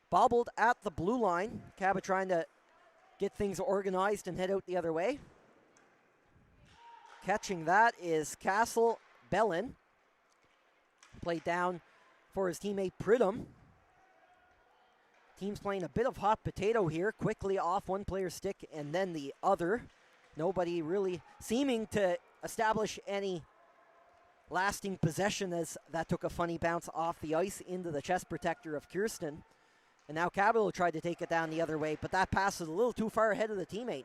Bobbled at the blue line. Cabot trying to get things organized and head out the other way. Catching that is Castle Bellin. Played down for his teammate Pridham. Team's playing a bit of hot potato here. Quickly off one player's stick and then the other. Nobody really seeming to establish any lasting possession, as that took a funny bounce off the ice into the chest protector of Kirsten. And now Cabot will try to take it down the other way, but that pass is a little too far ahead of the teammate.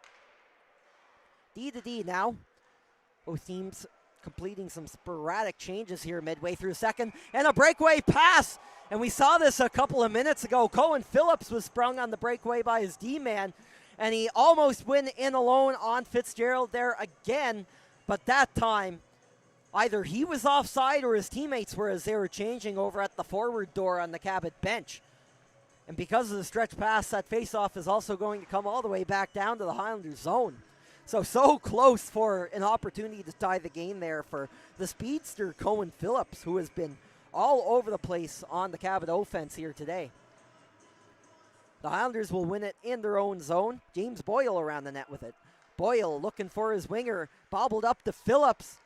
D to D now. Both teams completing some sporadic changes here midway through second. And a breakaway pass. And we saw this a couple of minutes ago. Cohen Phillips was sprung on the breakaway by his D-man. And he almost went in alone on Fitzgerald there again. But that time, either he was offside or his teammates were, as they were changing over at the forward door on the Cabot bench. And because of the stretch pass, that faceoff is also going to come all the way back down to the Highlanders zone. So close for an opportunity to tie the game there for the speedster Cohen Phillips, who has been all over the place on the Cabot offense here today. The Highlanders will win it in their own zone. James Boyle around the net with it. Boyle looking for his winger, bobbled up to Phillips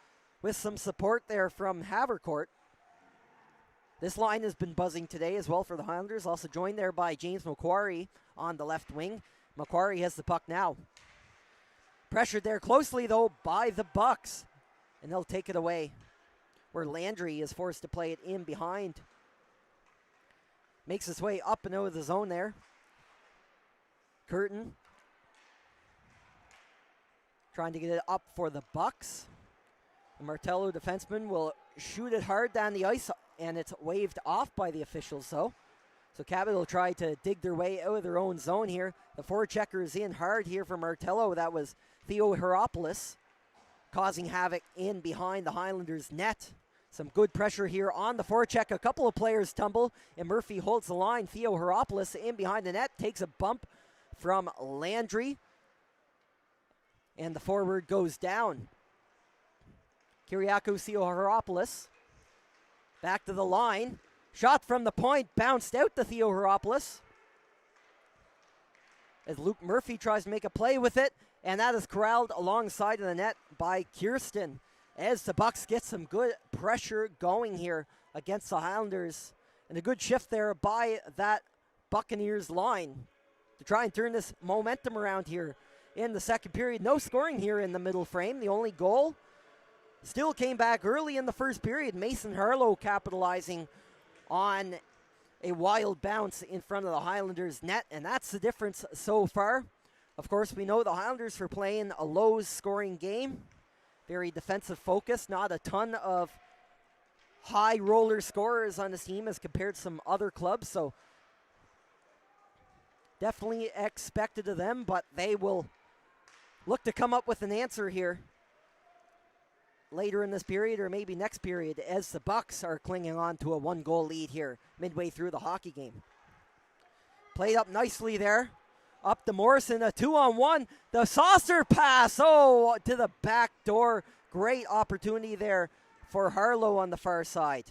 with some support there from Havercourt. This line has been buzzing today as well for the Highlanders, also joined there by James Macquarie on the left wing. Macquarie has the puck now. Pressured there closely, though, by the Bucks, and they'll take it away, where Landry is forced to play it in behind. Makes his way up and out of the zone there. Curtin trying to get it up for the Bucks. The Martello defenseman will shoot it hard down the ice, and it's waved off by the officials, so Cabot will try to dig their way out of their own zone here. The forechecker is in hard here for Martello. That was Theo Heropoulos, causing havoc in behind the Highlanders' net. Some good pressure here on the forecheck. A couple of players tumble, and Murphy holds the line. Theo Heropoulos in behind the net, takes a bump from Landry, and the forward goes down. Kyriakos Theo Heropoulos back to the line. Shot from the point, bounced out to Theo Heropoulos. As Luke Murphy tries to make a play with it, and that is corralled alongside of the net by Kirsten. As the Bucks get some good pressure going here against the Highlanders. And a good shift there by that Buccaneers line to try and turn this momentum around here in the second period. No scoring here in the middle frame. The only goal still came back early in the first period. Mason Harlow capitalizing on a wild bounce in front of the Highlanders net, and that's the difference so far. Of course, we know the Highlanders are playing a low-scoring game. Very defensive focus, not a ton of high roller scorers on this team as compared to some other clubs, so definitely expected of them, but they will look to come up with an answer here later in this period or maybe next period as the Bucks are clinging on to a one-goal lead here midway through the hockey game. Played up nicely there. Up to Morrison, a 2-on-1. The saucer pass, to the back door. Great opportunity there for Harlow on the far side.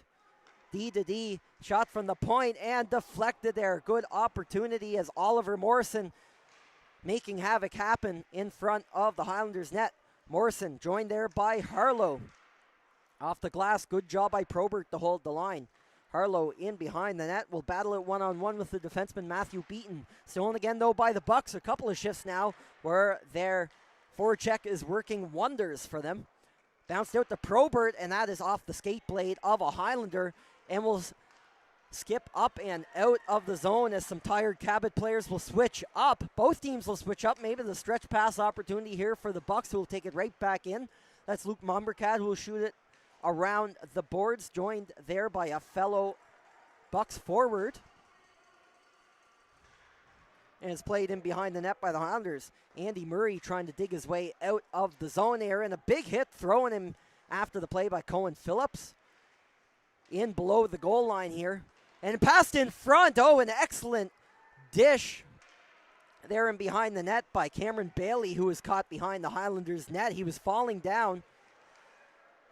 D to D, shot from the point and deflected there. Good opportunity as Oliver Morrison making havoc happen in front of the Highlanders net. Morrison joined there by Harlow. Off the glass, good job by Probert to hold the line. Harlow in behind the net will battle it one-on-one with the defenseman Matthew Beaton. Stolen again though by the Bucks. A couple of shifts now where their forecheck is working wonders for them. Bounced out to Probert, and that is off the skate blade of a Highlander and will skip up and out of the zone as some tired Cabot players will switch up. Both teams will switch up. Maybe the stretch pass opportunity here for the Bucks, who will take it right back in. That's Luke Mombercat who will shoot it around the boards, joined there by a fellow Bucks forward. And it's played in behind the net by the Highlanders. Andy Murray trying to dig his way out of the zone there, and a big hit throwing him after the play by Cohen Phillips. In below the goal line here. And passed in front. An excellent dish there in behind the net by Cameron Bailey, who was caught behind the Highlanders net. He was falling down.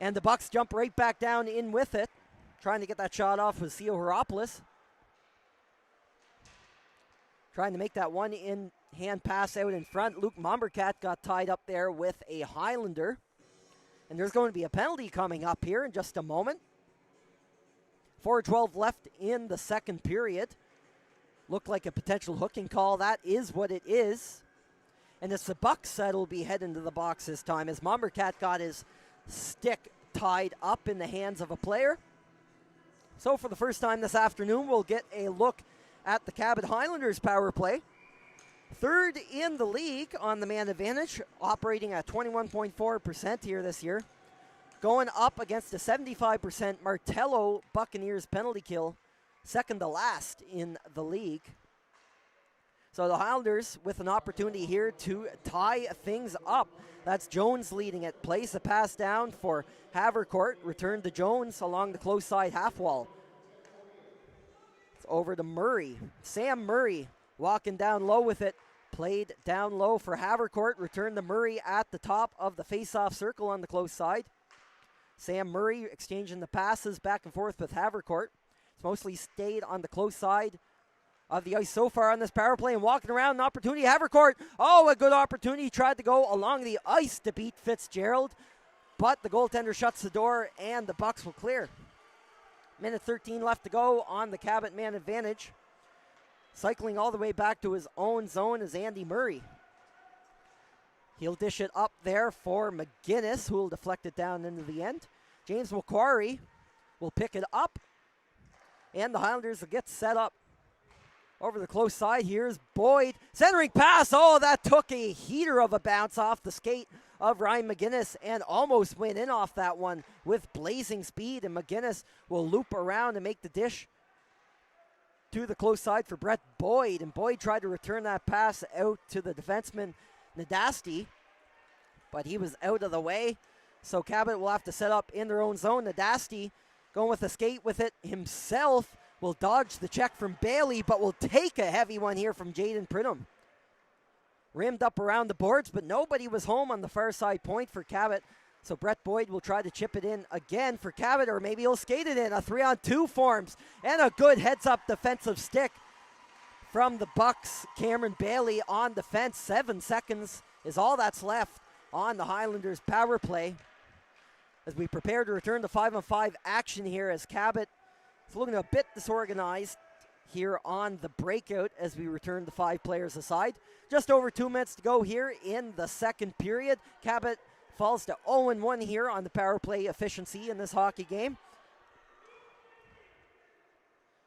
And the Bucks jump right back down in with it. Trying to get that shot off with Theo Heropoulos. Trying to make that one in-hand pass out in front. Luke Mombercat got tied up there with a Highlander. And there's going to be a penalty coming up here in just a moment. 4:12 left in the second period. Looked like a potential hooking call. That is what it is. And it's the Bucks that will be heading to the box this time as Mombercat got his stick tied up in the hands of a player. So for the first time this afternoon, we'll get a look at the Cabot Highlanders power play. Third in the league on the man advantage, operating at 21.4% here this year. Going up against a 75% Martello Buccaneers penalty kill, second to last in the league. So the Highlanders with an opportunity here to tie things up. That's Jones leading it. Plays the pass down for Havercourt. Return to Jones along the close side half wall. It's over to Murray. Sam Murray walking down low with it. Played down low for Havercourt. Return to Murray at the top of the face-off circle on the close side. Sam Murray exchanging the passes back and forth with Havercourt. It's mostly stayed on the close side of the ice so far on this power play and walking around an opportunity. Havercourt, a good opportunity. He tried to go along the ice to beat Fitzgerald, but the goaltender shuts the door and the Bucks will clear. Minute 13 left to go on the Cabot man advantage. Cycling all the way back to his own zone is Andy Murray. He'll dish it up there for McGinnis, who will deflect it down into the end. James Macquarie will pick it up, and the Highlanders will get set up. Over the close side, here's Boyd. Centering pass. That took a heater of a bounce off the skate of Ryan McGinnis and almost went in off that one with blazing speed. And McGinnis will loop around and make the dish to the close side for Brett Boyd. And Boyd tried to return that pass out to the defenseman Nadasti, but he was out of the way. So Cabot will have to set up in their own zone. Nadasti going with a skate with it himself. Will dodge the check from Bailey, but will take a heavy one here from Jaden Pridham. Rimmed up around the boards, but nobody was home on the far side point for Cabot. So Brett Boyd will try to chip it in again for Cabot, or maybe he'll skate it in. A 3-on-2 forms, and a good heads-up defensive stick from the Bucks. Cameron Bailey on defense. 7 seconds is all that's left on the Highlanders power play as we prepare to return to 5-on-5 action here, as Cabot is looking a bit disorganized here on the breakout as we return the 5 players aside. Just over 2 minutes to go here in the second period. Cabot falls to 0-1 here on the power play efficiency in this hockey game.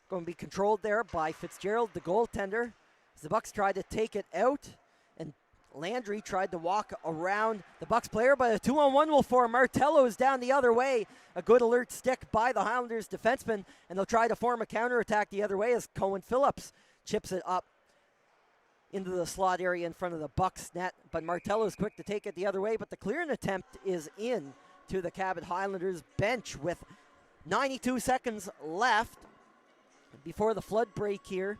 Going to be controlled there by Fitzgerald, the goaltender, as the Bucks try to take it out, and Landry tried to walk around the Bucks player, but a 2-on-1 will form. Martello is down the other way. A good alert stick by the Highlanders defenseman, and they'll try to form a counterattack the other way as Cohen Phillips chips it up into the slot area in front of the Bucks net. But Martello is quick to take it the other way, but the clearing attempt is in to the Cabot Highlanders bench with 92 seconds left before the flood break here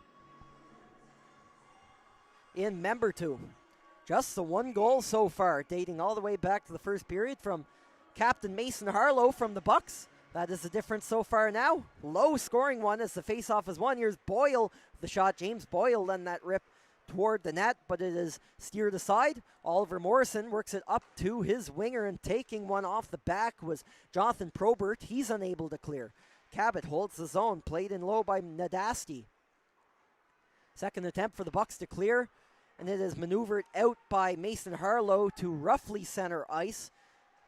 in Member 2. Just the 1 goal so far, dating all the way back to the first period from Captain Mason Harlow from the Bucks. That is the difference so far now. Low scoring one as the faceoff is won. Here's Boyle, the shot. James Boyle then that rip toward the net, but it is steered aside. Oliver Morrison works it up to his winger, and taking one off the back was Jonathan Probert. He's unable to clear. Cabot holds the zone, played in low by Nadasti. Second attempt for the Bucks to clear, and it is maneuvered out by Mason Harlow to roughly center ice.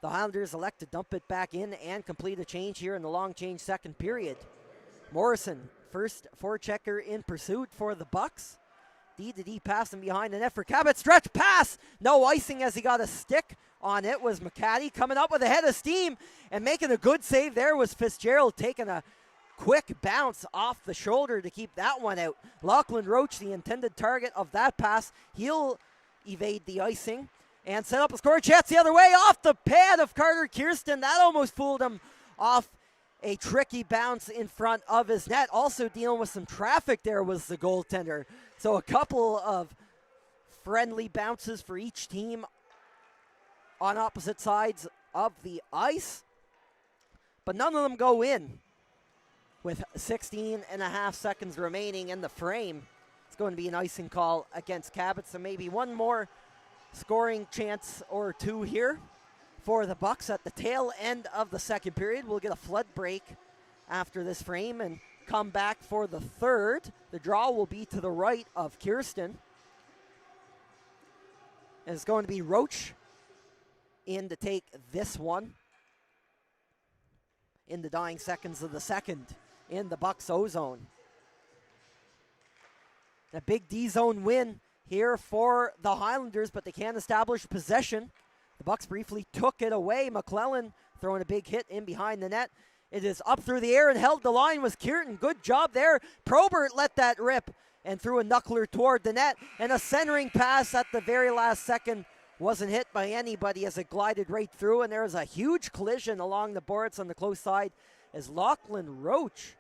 The Highlanders elect to dump it back in and complete a change here in the long change second period. Morrison, first forechecker in pursuit for the Bucks. D-to-D pass and behind the net for Cabot. Stretch pass! No icing as he got a stick on it was McCaddy. Coming up with a head of steam and making a good save there was Fitzgerald, taking a quick bounce off the shoulder to keep that one out. Lachlan Roach, the intended target of that pass. He'll evade the icing and set up a score chance the other way off the pad of Carter Kirsten. That almost fooled him off a tricky bounce in front of his net. Also dealing with some traffic there was the goaltender. So a couple of friendly bounces for each team on opposite sides of the ice, but none of them go in. With 16.5 seconds remaining in the frame, it's going to be an icing call against Cabot. So maybe one more scoring chance or two here for the Bucks at the tail end of the second period. We'll get a flood break after this frame and come back for the third. The draw will be to the right of Kirsten. And it's going to be Roach in to take this one in the dying seconds of the second in the Bucks O-zone. A big D-zone win here for the Highlanders, but they can't establish possession. The Bucks briefly took it away. McClellan throwing a big hit in behind the net. It is up through the air and held the line was Kierton. Good job there. Probert let that rip and threw a knuckler toward the net. And a centering pass at the very last second wasn't hit by anybody as it glided right through. And there was a huge collision along the boards on the close side as Lachlan Roach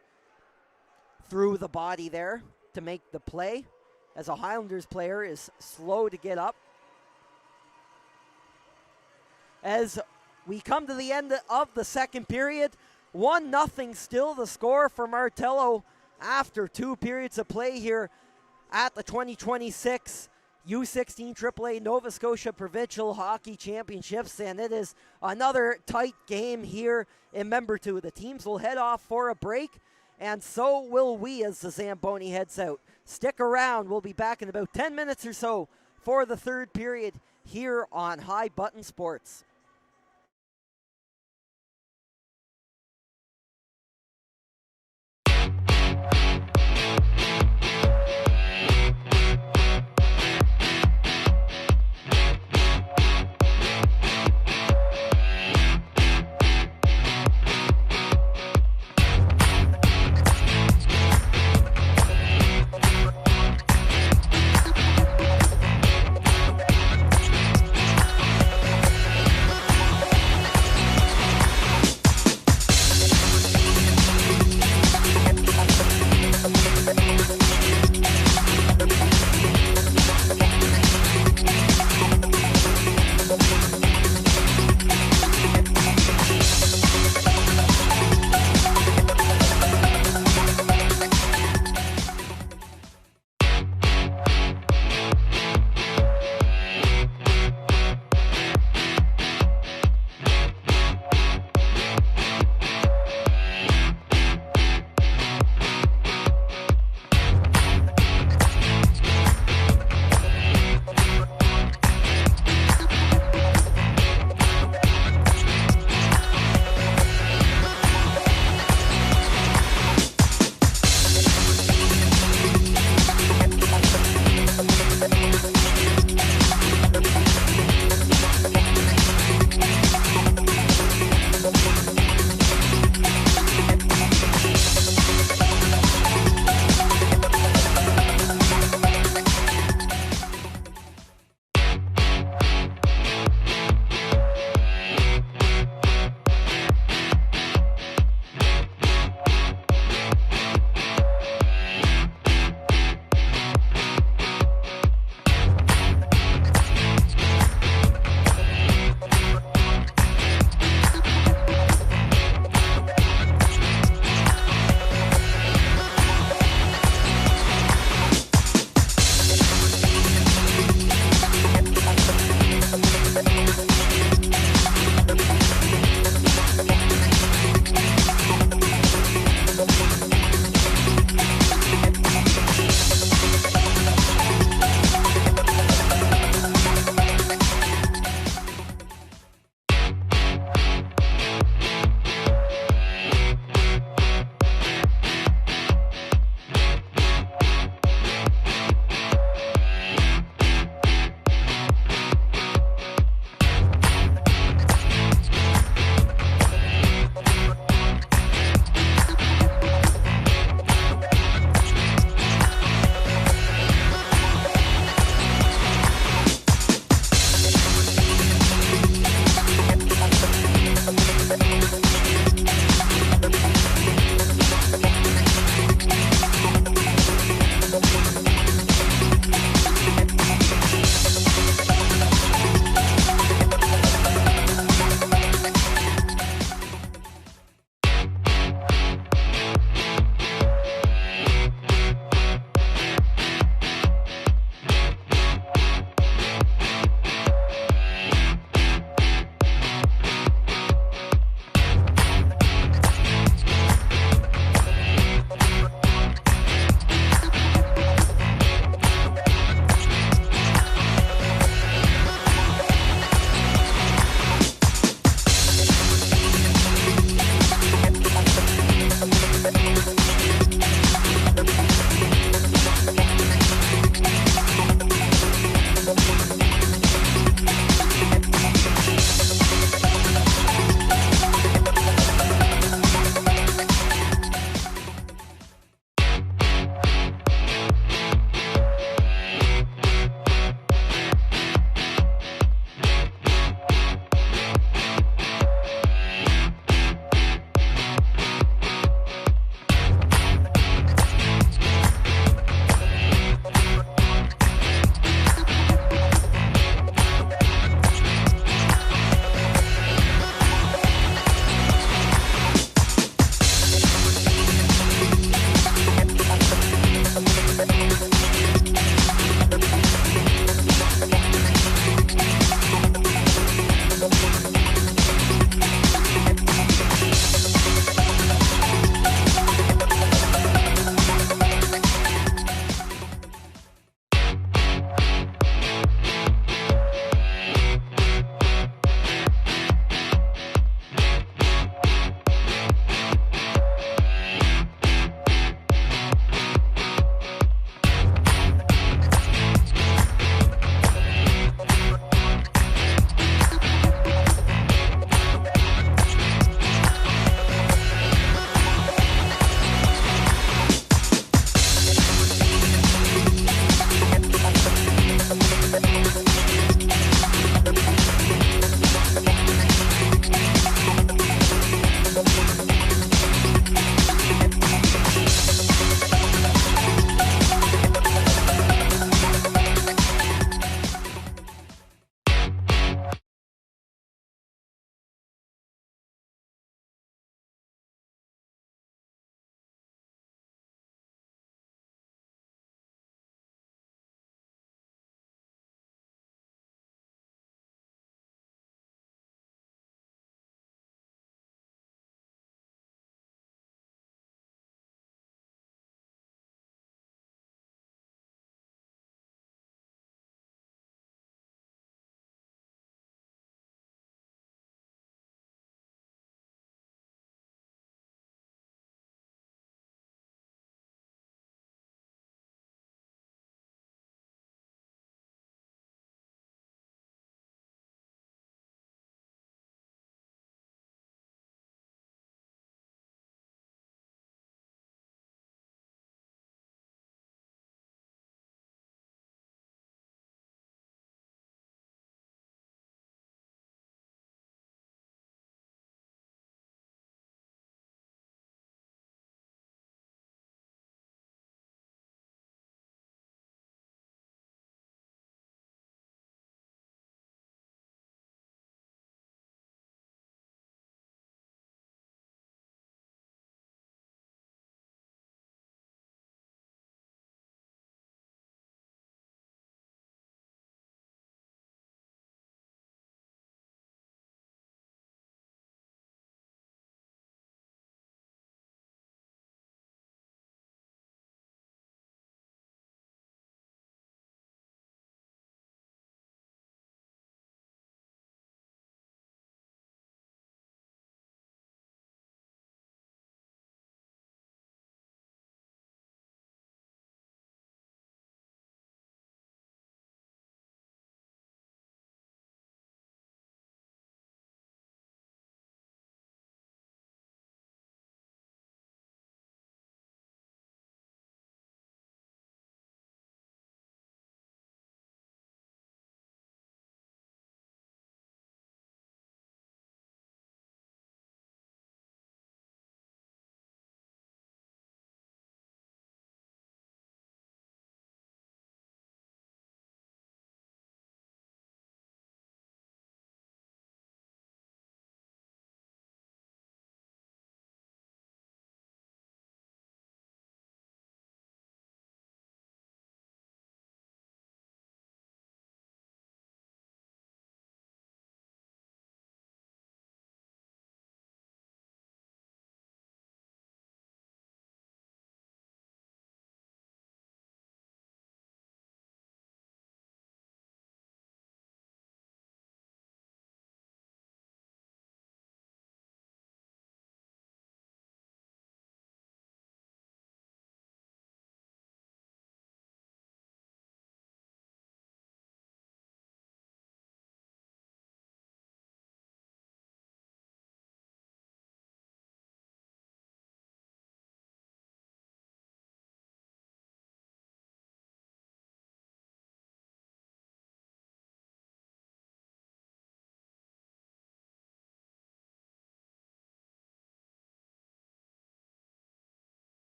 threw the body there to make the play, as a Highlanders player is slow to get up. As we come to the end of the second period, 1-0 still the score for Martello after 2 periods of play here at the 2026 U16 AAA Nova Scotia Provincial Hockey Championships, and it is another tight game here in Member 2. The teams will head off for a break, and so will we as the Zamboni heads out. Stick around. We'll be back in about 10 minutes or so for the third period here on High Button Sports.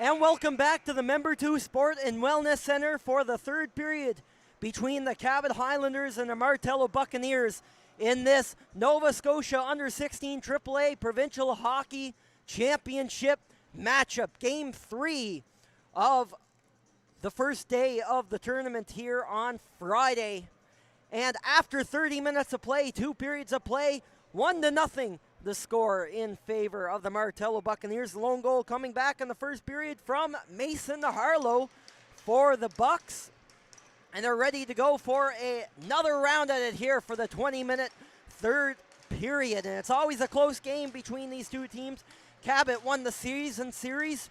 And welcome back to the Member 2 Sport and Wellness Center for the third period between the Cabot Highlanders and the Martello Buccaneers in this Nova Scotia Under-16 AAA Provincial Hockey Championship matchup. Game 3 of the first day of the tournament here on Friday. And after 30 minutes of play, 2 periods of play, 1-0 the score in favor of the Martello Buccaneers. The lone goal coming back in the first period from Mason Harlow for the Bucks. And they're ready to go for another round at it here for the 20-minute third period. And it's always a close game between these two teams. Cabot won the series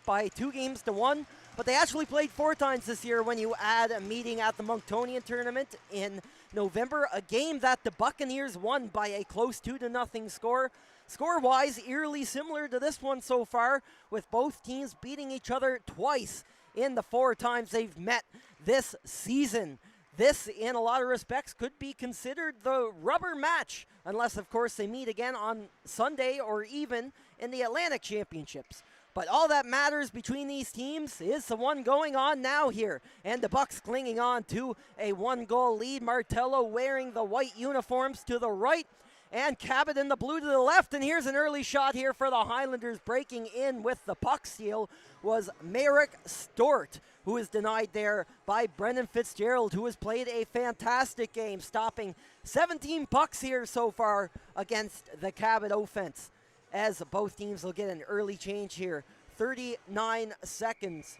by 2-1, but they actually played 4 times this year when you add a meeting at the Monktonian tournament in November, a game that the Buccaneers won by a close 2-0 score. Score-wise, eerily similar to this one so far, with both teams beating each other twice in the 4 times they've met this season. This, in a lot of respects, could be considered the rubber match, unless, of course, they meet again on Sunday or even in the Atlantic Championships. But all that matters between these teams is the one going on now here. And the Bucks clinging on to a 1-goal lead. Martello wearing the white uniforms to the right, and Cabot in the blue to the left. And here's an early shot here for the Highlanders. Breaking in with the puck steal was Merrick Stort, who is denied there by Brendan Fitzgerald, who has played a fantastic game, stopping 17 pucks here so far against the Cabot offense, as both teams will get an early change here. 39 seconds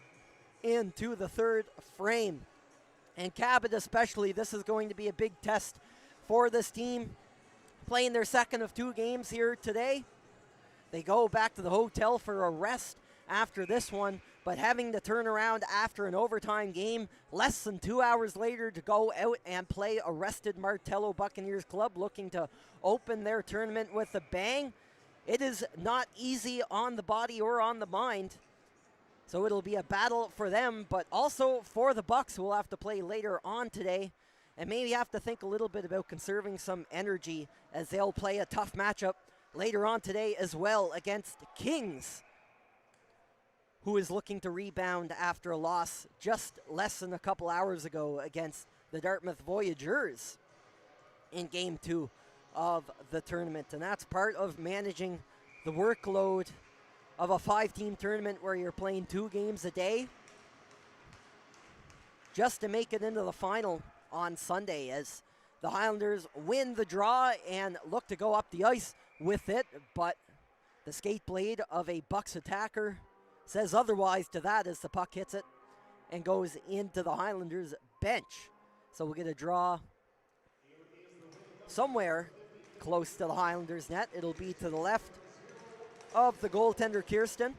into the third frame. And Cabot especially, this is going to be a big test for this team. Playing their second of 2 games here today. They go back to the hotel for a rest after this one, but having to turn around after an overtime game less than 2 hours later to go out and play a rested Martello Buccaneers club looking to open their tournament with a bang. It is not easy on the body or on the mind. So it'll be a battle for them, but also for the Bucks, who will have to play later on today. And maybe have to think a little bit about conserving some energy as they'll play a tough matchup later on today as well against Kings, who is looking to rebound after a loss just less than a couple hours ago against the Dartmouth Voyageurs in Game 2 of the tournament. And that's part of managing the workload of a 5-team tournament where you're playing 2 games a day just to make it into the final on Sunday, as the Highlanders win the draw and look to go up the ice with it, but the skate blade of a Bucks attacker says otherwise to that as the puck hits it and goes into the Highlanders bench. So we'll get a draw somewhere close to the Highlanders net. It'll be to the left of the goaltender Kirsten.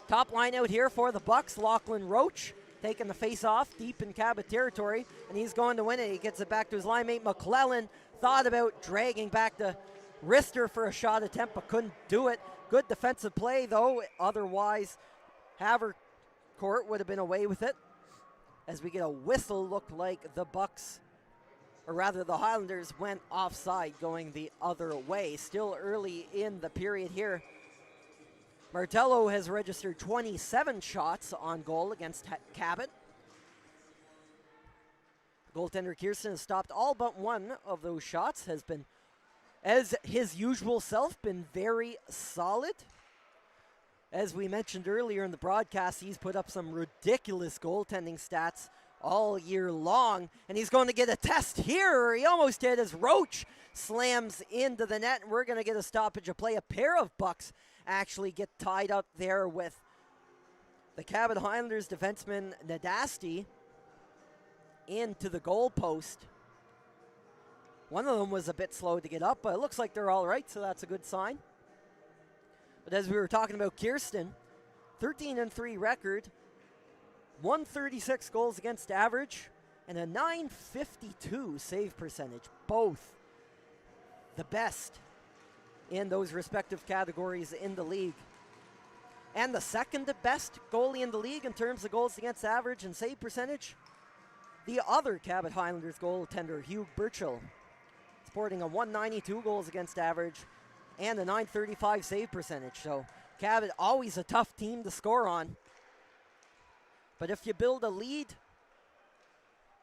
Top line out here for the Bucks, Lachlan Roach taking the face-off deep in Cabot territory, and he's going to win it. He gets it back to his line mate, McClellan. Thought about dragging back the wrister for a shot attempt, but couldn't do it. Good defensive play, though. Otherwise, Havercourt would have been away with it. As we get a whistle, looked like the Bucks, or rather the Highlanders, went offside going the other way. Still early in the period here. Martello has registered 27 shots on goal against Cabot. Goaltender Kirsten has stopped all but one of those shots, has been, as his usual self, been very solid. As we mentioned earlier in the broadcast, he's put up some ridiculous goaltending stats all year long, and he's going to get a test here. He almost did as Roach slams into the net, and we're going to get a stoppage of play. A pair of Bucks actually get tied up there with the Cabot Highlanders defenseman Nadasti into the goal post. One of them was a bit slow to get up, but it looks like they're all right, so that's a good sign. But as we were talking about Kirsten, 13-3 record, 136 goals against average, and a .952 save percentage, both the best in those respective categories in the league. And the second best goalie in the league in terms of goals against average and save percentage, the other Cabot Highlanders goaltender, Hugh Burchill, sporting a 192 goals against average and a .935 save percentage. So Cabot, always a tough team to score on. But if you build a lead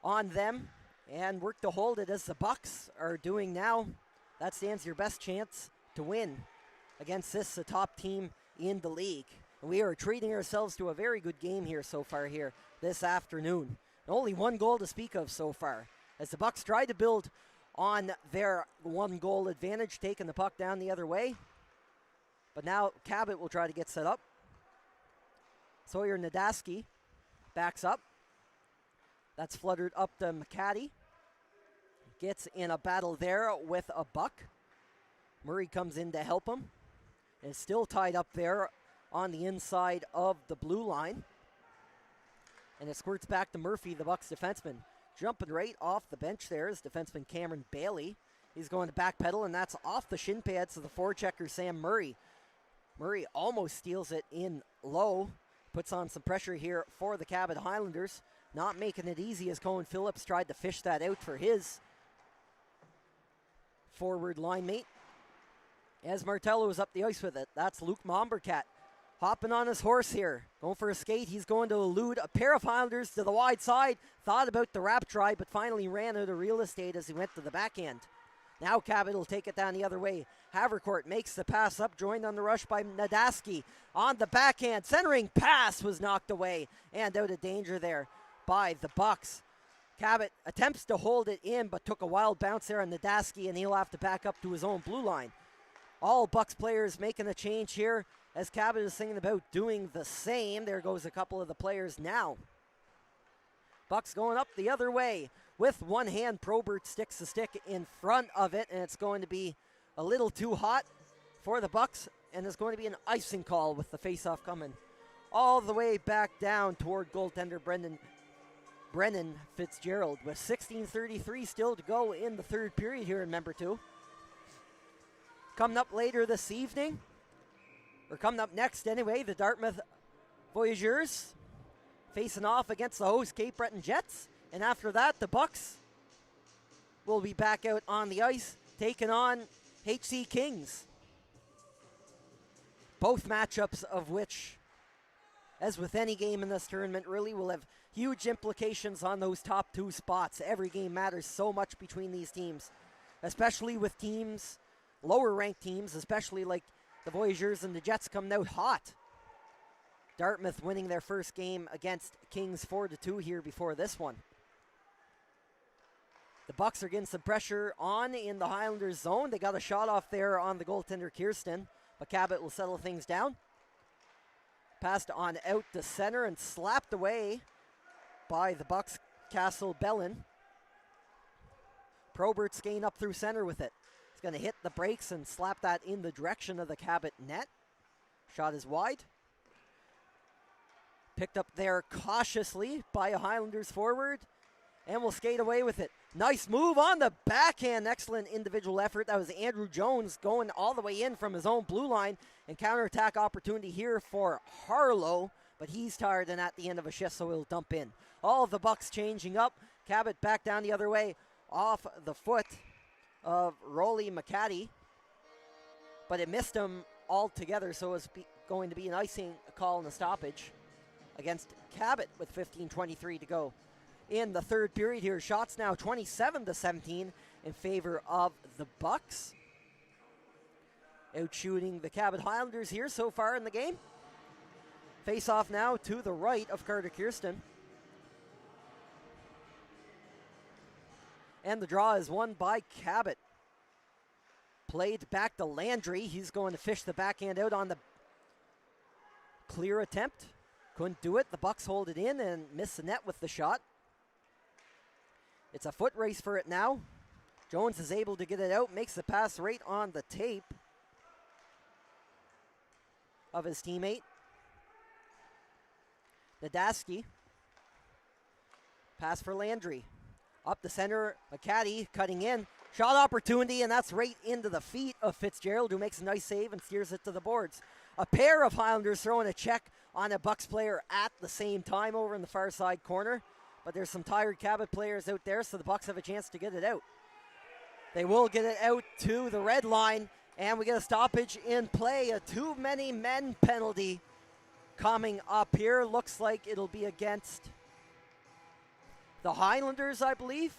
on them and work to hold it as the Bucks are doing now, that stands your best chance to win against the top team in the league. And we are treating ourselves to a very good game here so far here this afternoon. Only one goal to speak of so far, as the Bucks try to build on their 1-goal advantage, taking the puck down the other way. But now Cabot will try to get set up. Sawyer Nadaski backs up. That's fluttered up to McCaddy. Gets in a battle there with a Buck. Murray comes in to help him. And is still tied up there on the inside of the blue line. And it squirts back to Murphy, the Bucks defenseman. Jumping right off the bench there is defenseman Cameron Bailey. He's going to backpedal, and that's off the shin pads of the forechecker Sam Murray. Murray almost steals it in low. Puts on some pressure here for the Cabot Highlanders. Not making it easy as Cohen Phillips tried to fish that out for his forward line mate. As Martello is up the ice with it, that's Luke Mombercat hopping on his horse here. Going for a skate, he's going to elude a pair of Highlanders to the wide side. Thought about the wrap try, but finally ran out of real estate as he went to the backhand. Now Cabot will take it down the other way. Havercourt makes the pass up, joined on the rush by Nadaski. On the backhand, centering pass was knocked away and out of danger there by the Bucks. Cabot attempts to hold it in, but took a wild bounce there on Nadaski, and he'll have to back up to his own blue line. All Bucks players making a change here as Cabot is thinking about doing the same. There goes a couple of the players now. Bucks going up the other way. With one hand, Probert sticks the stick in front of it, and it's going to be a little too hot for the Bucks, and there's going to be an icing call with the faceoff coming all the way back down toward goaltender Brennan Fitzgerald, with 16:33 still to go in the third period here in Member 2. Coming up later this evening, or coming up next anyway, the Dartmouth Voyageurs facing off against the host Cape Breton Jets. And after that, the Bucks will be back out on the ice, taking on HC Kings. Both matchups of which, as with any game in this tournament, really will have huge implications on those top two spots. Every game matters so much between these teams, especially with teams, lower-ranked teams, especially like the Voyageurs and the Jets coming out hot. Dartmouth winning their first game against Kings 4-2 here before this one. The Bucks are getting some pressure on in the Highlanders zone. They got a shot off there on the goaltender Kirsten, but Cabot will settle things down. Passed on out to center and slapped away by the Bucks Castle Bellin. Probert skating up through center with it. He's going to hit the brakes and slap that in the direction of the Cabot net. Shot is wide. Picked up there cautiously by a Highlanders forward, and will skate away with it. Nice move on the backhand. Excellent individual effort. That was Andrew Jones going all the way in from his own blue line. And counterattack opportunity here for Harlow, but he's tired and at the end of a shift, so he'll dump in. All of the Bucks changing up. Cabot back down the other way off the foot of Rolly McCaddy, but it missed him altogether, so it's going to be an icing call and a stoppage against Cabot with 15:23 to go in the third period here. Shots now 27-17 in favor of the Bucks. Out shooting the Cabot Highlanders here so far in the game. Face off now to the right of Carter Kirsten. And the draw is won by Cabot. Played back to Landry. He's going to fish the backhand out on the clear attempt. Couldn't do it. The Bucks hold it in and miss the net with the shot. It's a foot race for it now. Jones is able to get it out, makes the pass right on the tape of his teammate. Nadaski. Pass for Landry. Up the center, McCaddy cutting in. Shot opportunity, and that's right into the feet of Fitzgerald, who makes a nice save and steers it to the boards. A pair of Highlanders throwing a check on a Bucks player at the same time over in the far side corner. But there's some tired Cabot players out there, so the Bucks have a chance to get it out. They will get it out to the red line, And we get a stoppage in play, a too many men penalty coming up here. Looks like it'll be against the Highlanders, I believe.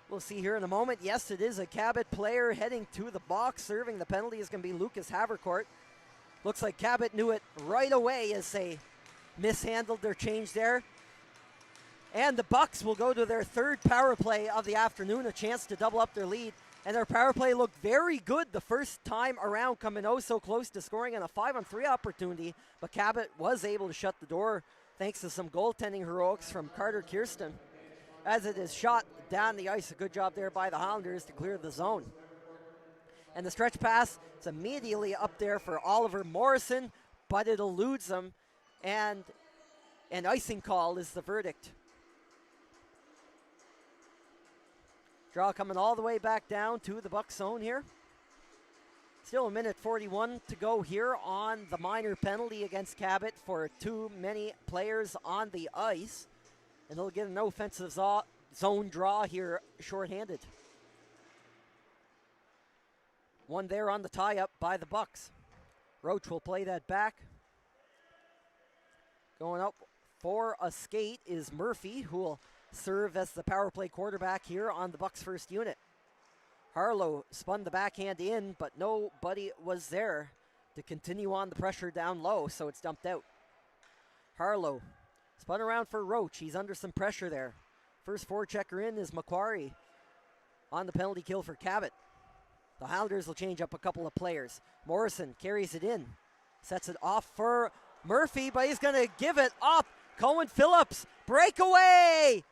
We'll see here in a moment. Yes, it is a Cabot player heading to the box. Serving the penalty is going to be Lucas Havercourt. Looks like Cabot knew it right away as they mishandled their change there. And the Bucks will go to their third power play of the afternoon, a chance to double up their lead. And their power play looked very good the first time around, coming oh so close to scoring on a 5-on-3 opportunity. But Cabot was able to shut the door thanks to some goaltending heroics from Carter Kirsten. As it is shot down the ice, a good job there by the Highlanders to clear the zone. And the stretch pass is immediately up there for Oliver Morrison, but it eludes him. And an icing call is the verdict. Draw coming all the way back down to the Buck zone here. Still a minute 41 to go here on the minor penalty against Cabot for too many players on the ice. And they'll get an offensive zone draw here, shorthanded. One there on the tie-up by the Bucks. Roach will play that back. Going up for a skate is Murphy, who will serve as the power play quarterback here on the Bucks' first unit. Harlow spun the backhand in, but nobody was there to continue on the pressure down low, so it's dumped out. Harlow spun around for Roach. He's under some pressure there. First forechecker in is Macquarie on the penalty kill for Cabot. The Highlanders will change up a couple of players. Morrison carries it in, sets it off for Murphy, but he's going to give it up. Cohen Phillips, breakaway!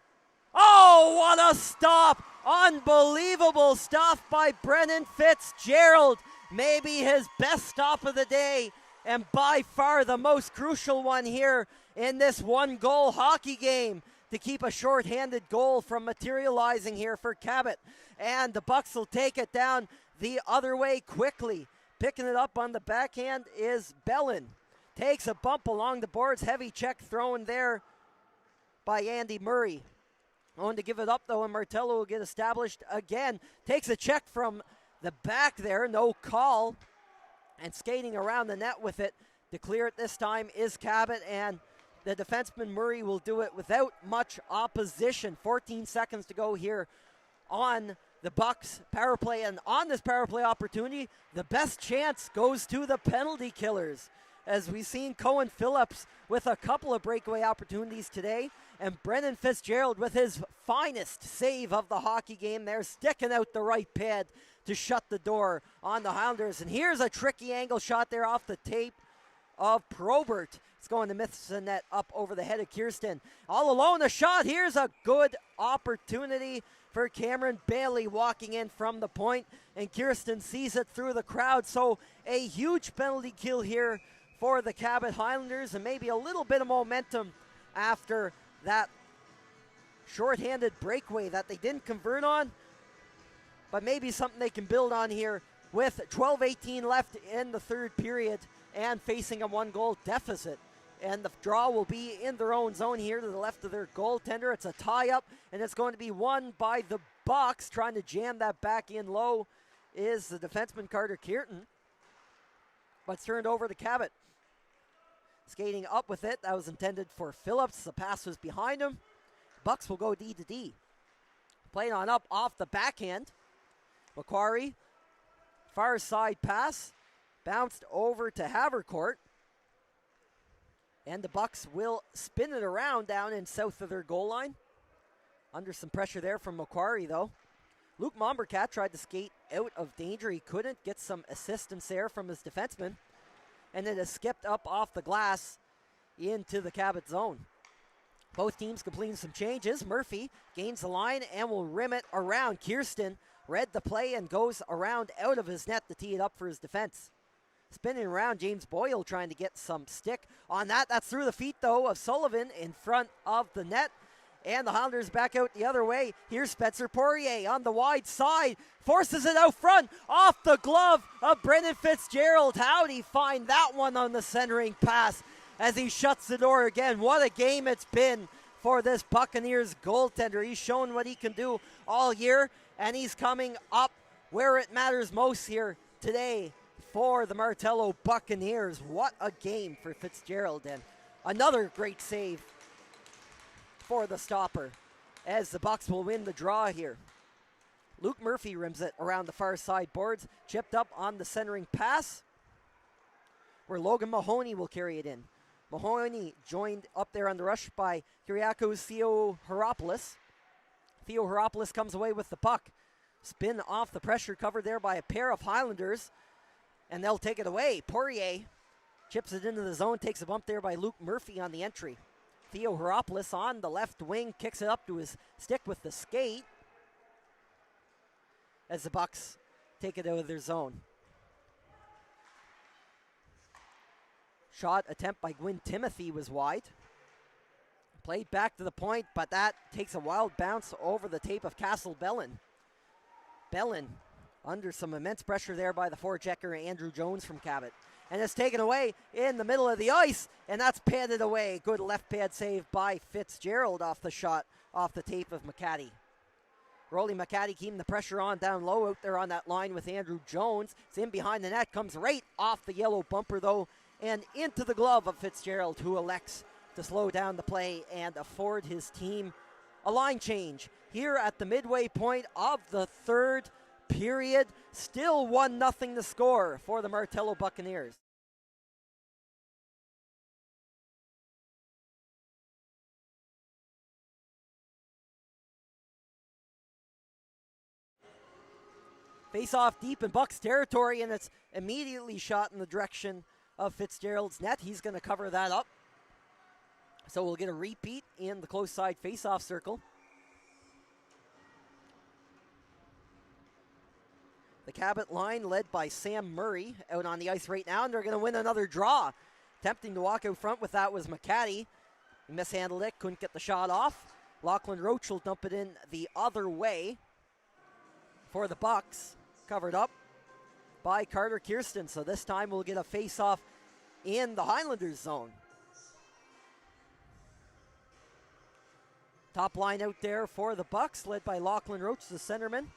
Oh, what a stop! Unbelievable stop by Brennan Fitzgerald. Maybe his best stop of the day, and by far the most crucial one here in this one-goal hockey game to keep a shorthanded goal from materializing here for Cabot. And the Bucks will take it down the other way quickly. Picking it up on the backhand is Bellin. Takes a bump along the boards. Heavy check thrown there by Andy Murray. On to give it up, though, and Martello will get established again. Takes a check from the back there. No call. And skating around the net with it to clear it this time is Cabot, and the defenseman Murray will do it without much opposition. 14 seconds to go here on the Bucks power play, and on this power play opportunity, the best chance goes to the penalty killers, as we've seen Cohen Phillips with a couple of breakaway opportunities today, and Brennan Fitzgerald with his finest save of the hockey game there, sticking out the right pad to shut the door on the Highlanders. And here's a tricky angle shot there off the tape of Probert. It's going to miss the net up over the head of Kirsten. All alone, the shot. Here's a good opportunity for Cameron Bailey walking in from the point, and Kirsten sees it through the crowd. So a huge penalty kill here for the Cabot Highlanders, and maybe a little bit of momentum after that shorthanded breakaway that they didn't convert on, but maybe something they can build on here with 12:18 left in the third period and facing a one-goal deficit. And the draw will be in their own zone here to the left of their goaltender. It's a tie-up, and it's going to be won by the Bucks. Trying to jam that back in low is the defenseman Carter Kierton, but it's turned over to Cabot. Skating up with it, that was intended for Phillips. The pass was behind him. Bucks will go D to D. Playing on up off the backhand. Macquarie, far side pass, bounced over to Havercourt. And the Bucks will spin it around down in south of their goal line. Under some pressure there from Macquarie, though. Luke Mombercat tried to skate out of danger. He couldn't get some assistance there from his defenseman. And it has skipped up off the glass into the Cabot zone. Both teams completing some changes. Murphy gains the line and will rim it around. Kirsten read the play and goes around out of his net to tee it up for his defense. Spinning around, James Boyle trying to get some stick on that. That's through the feet, though, of Sullivan in front of the net. And the Highlanders back out the other way. Here's Spencer Poirier on the wide side. Forces it out front, off the glove of Brendan Fitzgerald. How'd he find that one on the centering pass as he shuts the door again? What a game it's been for this Buccaneers goaltender. He's shown what he can do all year, and he's coming up where it matters most here today for the Martello Buccaneers. What a game for Fitzgerald, and another great save for the stopper as the Bucs will win the draw here. Luke Murphy rims it around the far side boards, chipped up on the centering pass, where Logan Mahoney will carry it in. Mahoney joined up there on the rush by Kyriakos Theo Heropoulos. Theo Heropoulos comes away with the puck. Spin off the pressure, covered there by a pair of Highlanders, and they'll take it away. Poirier chips it into the zone, takes a bump there by Luke Murphy on the entry. Theo Heropoulos on the left wing, kicks it up to his stick with the skate as the Bucs take it out of their zone. Shot attempt by Gwyn Timothy was wide. Played back to the point, but that takes a wild bounce over the tape of Castle Bellin. Bellin under some immense pressure there by the forechecker Andrew Jones from Cabot. And it's taken away in the middle of the ice, and that's padded away. Good left pad save by Fitzgerald off the shot, off the tape of McCaddy. Rolly McCaddy keeping the pressure on down low out there on that line with Andrew Jones. It's in behind the net, comes right off the yellow bumper though, and into the glove of Fitzgerald, who elects to slow down the play and afford his team a line change. Here at the midway point of the third period, still 1-0 to score for the Martello Buccaneers. Face off deep in Bucs territory, and it's immediately shot in the direction of Fitzgerald's net. He's going to cover that up. So we'll get a repeat in the close side face-off circle. The Cabot line led by Sam Murray out on the ice right now, and they're going to win another draw. Attempting to walk out front with that was McCaddy. He mishandled it, couldn't get the shot off. Lachlan Roach will dump it in the other way for the Bucs. Covered up by Carter Kirsten. So this time we'll get a face-off in the Highlanders zone. Top line out there for the Bucs, led by Lachlan Roach, the centerman.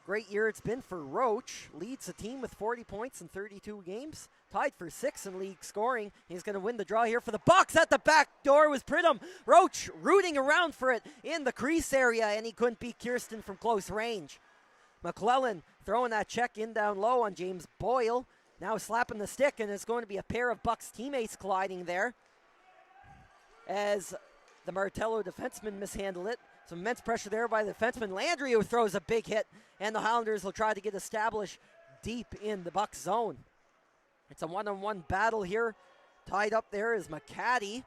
Great year it's been for Roach. Leads the team with 40 points in 32 games. Tied for 6th in league scoring. He's going to win the draw here for the Bucs. At the back door was Pridham. Roach rooting around for it in the crease area, and he couldn't beat Kirsten from close range. McClellan throwing that check in down low on James Boyle. Now slapping the stick, and it's going to be a pair of Bucs teammates colliding there as the Martello defenseman mishandled it. Some immense pressure there by the defenseman. Landry, who throws a big hit, and the Highlanders will try to get established deep in the Bucs zone. It's a one-on-one battle here. Tied up there is McCaddy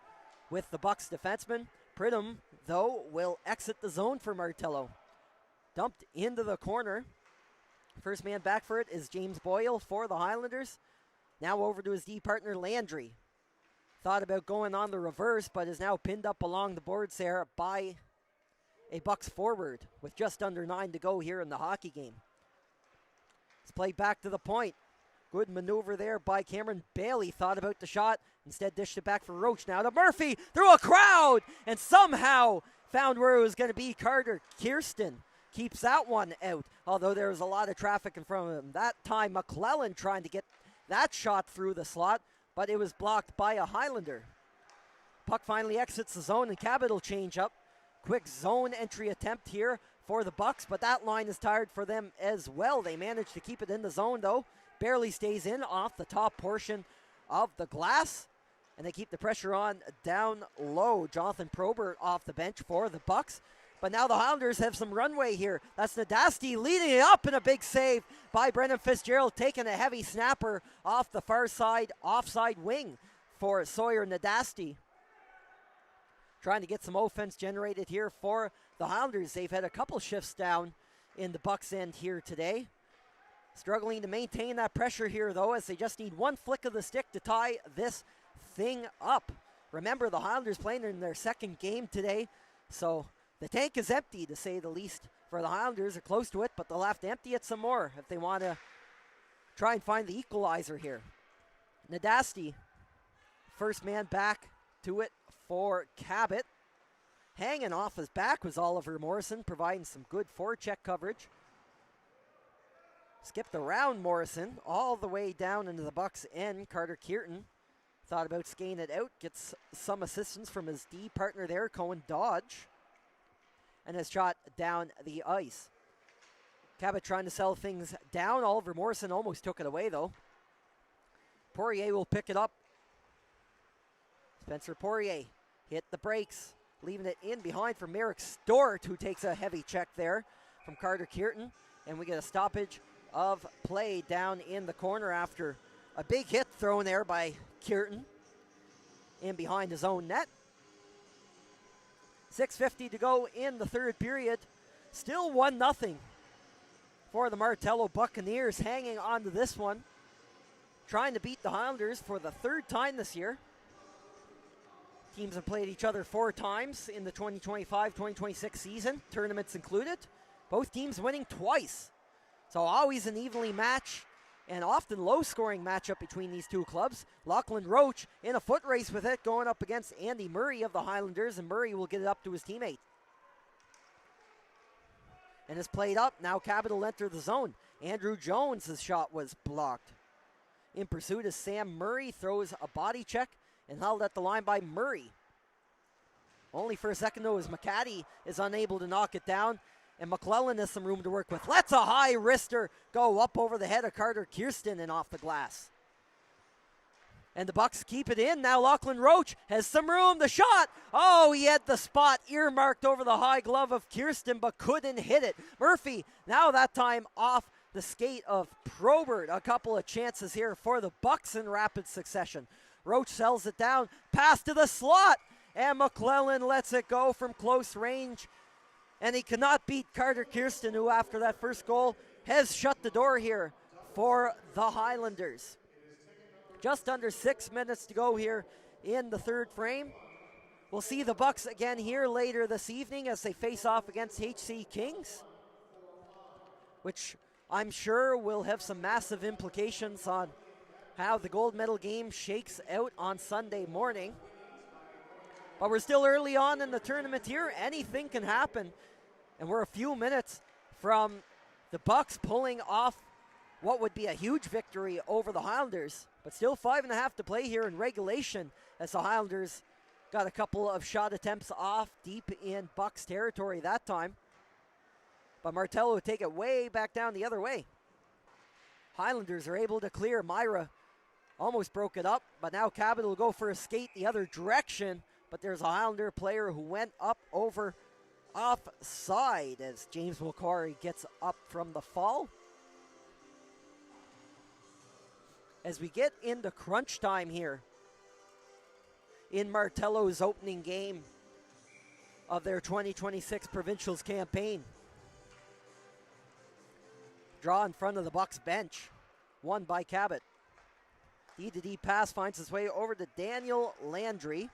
with the Bucs defenseman. Pridham, though, will exit the zone for Martello. Dumped into the corner. First man back for it is James Boyle for the Highlanders. Now over to his D partner Landry. Thought about going on the reverse, but is now pinned up along the boards there by a Bucs forward with just under 9 to go here in the hockey game. It's played back to the point. Good maneuver there by Cameron Bailey. Thought about the shot, instead dished it back for Roach. Now to Murphy through a crowd, and somehow found where it was going to be. Carter Kirsten keeps that one out, although there was a lot of traffic in front of him. That time McClellan trying to get that shot through the slot, but it was blocked by a Highlander. Puck finally exits the zone, and Cabot will change up. Quick zone entry attempt here for the Bucs, but that line is tired for them as well. They managed to keep it in the zone, though. Barely stays in off the top portion of the glass, and they keep the pressure on down low. Jonathan Probert off the bench for the Bucs. But now the Highlanders have some runway here. That's Nadasti leading it up, and a big save by Brendan Fitzgerald, taking a heavy snapper off the far side, offside wing for Sawyer Nadasti. Trying to get some offense generated here for the Highlanders. They've had a couple shifts down in the Bucs end here today. Struggling to maintain that pressure here, though, as they just need one flick of the stick to tie this thing up. Remember, the Highlanders playing in their second game today, so the tank is empty, to say the least, for the Highlanders. Are close to it, but they'll have to empty it some more if they want to try and find the equalizer here. Nadasti, first man back to it for Cabot. Hanging off his back was Oliver Morrison, providing some good forecheck coverage. Skipped around Morrison all the way down into the Bucks end. Carter Kierton thought about skating it out, gets some assistance from his D partner there, Cohen Dodge, and his shot down the ice. Cabot trying to sell things down. Oliver Morrison almost took it away though. Poirier will pick it up. Spencer Poirier hit the brakes, leaving it in behind for Merrick Stort, who takes a heavy check there from Carter Kierton. And we get a stoppage of play down in the corner after a big hit thrown there by Kierton in behind his own net. 6:50 to go in the third period. Still 1-0 for the Martello Buccaneers, hanging on to this one, trying to beat the Highlanders for the third time this year. Teams have played each other 4 times in the 2025-2026 season, tournaments included. Both teams winning twice. So always an evenly match and often low-scoring matchup between these two clubs. Lachlan Roach in a foot race with it, going up against Andy Murray of the Highlanders, and Murray will get it up to his teammate. And is played up. Now Cabot will enter the zone. Andrew Jones' shot was blocked. In pursuit is Sam Murray, throws a body check and held at the line by Murray. Only for a second though, as McCaddy is unable to knock it down. And McClellan has some room to work with. Lets a high wrister go up over the head of Carter Kirsten and off the glass. And the Bucks keep it in. Now Lachlan Roach has some room. The shot. Oh, he had the spot earmarked over the high glove of Kirsten, but couldn't hit it. Murphy, now that time off the skate of Probert. A couple of chances here for the Bucks in rapid succession. Roach sells it down. Pass to the slot. And McClellan lets it go from close range. And he cannot beat Carter Kirsten, who after that first goal has shut the door here for the Highlanders. Just under 6 minutes to go here in the third frame. We'll see the Bucks again here later this evening as they face off against HC Kings, which I'm sure will have some massive implications on how the gold medal game shakes out on Sunday morning. But we're still early on in the tournament here. Anything can happen. And we're a few minutes from the Bucks pulling off what would be a huge victory over the Highlanders. But still 5.5 to play here in regulation as the Highlanders got a couple of shot attempts off deep in Bucks territory that time. But Martello would take it way back down the other way. Highlanders are able to clear. Myra almost broke it up, but now Cabot will go for a skate the other direction. But there's a Highlander player who went up over offside as James Mulcahy gets up from the fall. As we get into crunch time here in Martello's opening game of their 2026 Provincials campaign. Draw in front of the Bucks bench, won by Cabot. D-to-D pass finds its way over to Daniel Landry.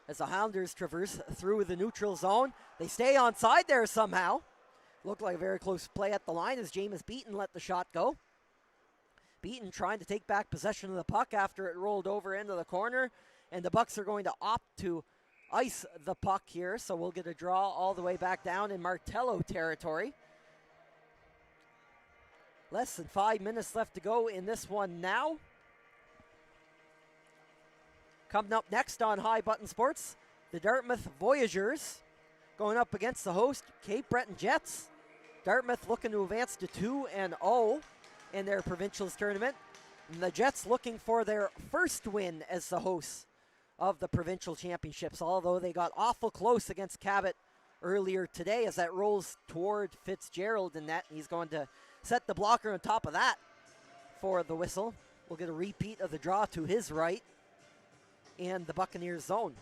As the Highlanders traverse through the neutral zone, they stay onside there somehow. Looked like a very close play at the line as James Beaton let the shot go. Beaton trying to take back possession of the puck after it rolled over into the corner. And the Bucks are going to opt to ice the puck here, so we'll get a draw all the way back down in Martello territory. Less than 5 minutes left to go in this one now. Coming up next on High Button Sports, the Dartmouth Voyageurs going up against the host, Cape Breton Jets. Dartmouth looking to advance to 2-0 in their Provincials tournament. And the Jets looking for their first win as the hosts of the Provincial Championships, although they got awful close against Cabot earlier today as that rolls toward Fitzgerald in net. He's going to set the blocker on top of that for the whistle. We'll get a repeat of the draw to his right in the Buccaneers zone.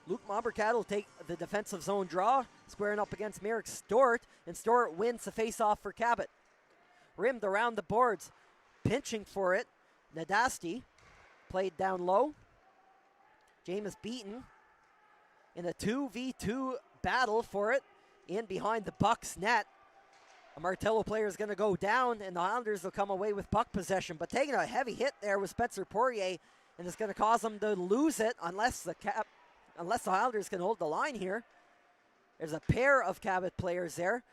Luke Mombercat will take the defensive zone draw, squaring up against Merrick Stort, and Stort wins the face-off for Cabot. Rimmed around the boards, pinching for it. Nadasti played down low. James Beaton in a 2v2 battle for it in behind the Bucks net. A Martello player is going to go down, and the Highlanders will come away with puck possession. But taking a heavy hit there with Spencer Poirier, and it's going to cause them to lose it unless unless the Highlanders can hold the line here. There's a pair of Cabot players there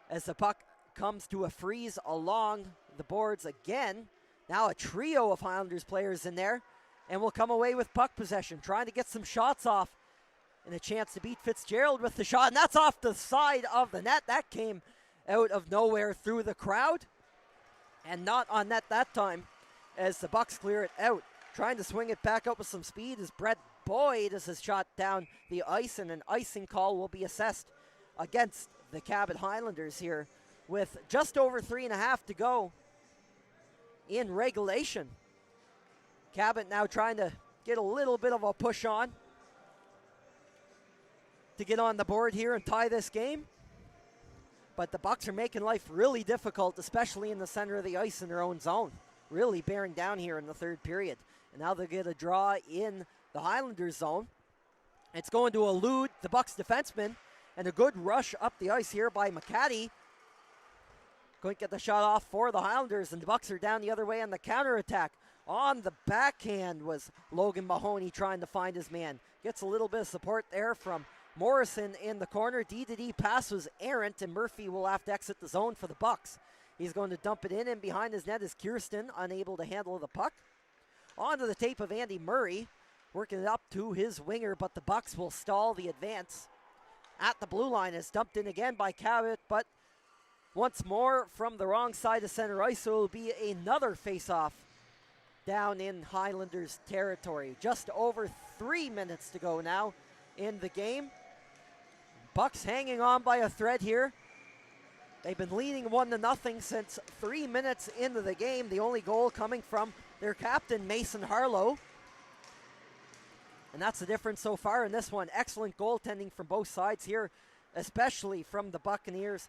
as the puck comes to a freeze along the boards again. Now a trio of Highlanders players in there, and will come away with puck possession, trying to get some shots off and a chance to beat Fitzgerald with the shot, and that's off the side of the net. That came out of nowhere through the crowd and not on net that time as the Bucks clear it out. Trying to swing it back up with some speed is Brett Boyd as his shot down the ice, and an icing call will be assessed against the Cabot Highlanders here with just over 3.5 to go in regulation. Cabot now trying to get a little bit of a push on to get on the board here and tie this game. But the Bucks are making life really difficult, especially in the center of the ice in their own zone. Really bearing down here in the third period. And now they'll get a draw in the Highlanders zone. It's going to elude the Bucks defenseman, and a good rush up the ice here by McCaddy. Couldn't get the shot off for the Highlanders, and the Bucks are down the other way on the counterattack. On the backhand was Logan Mahoney trying to find his man. Gets a little bit of support there from Morrison in the corner. D-to-D pass was errant, and Murphy will have to exit the zone for the Bucks. He's going to dump it in, and behind his net is Kirsten, unable to handle the puck. Onto the tape of Andy Murray, working it up to his winger, but the Bucks will stall the advance. At the blue line is dumped in again by Cabot, but once more from the wrong side of center ice, so it will be another face-off down in Highlanders territory. Just over 3 minutes to go now in the game. Bucks hanging on by a thread here. They've been leading 1-0 since 3 minutes into the game. The only goal coming from their captain, Mason Harlow. And that's the difference so far in this one. Excellent goaltending from both sides here, especially from the Buccaneers.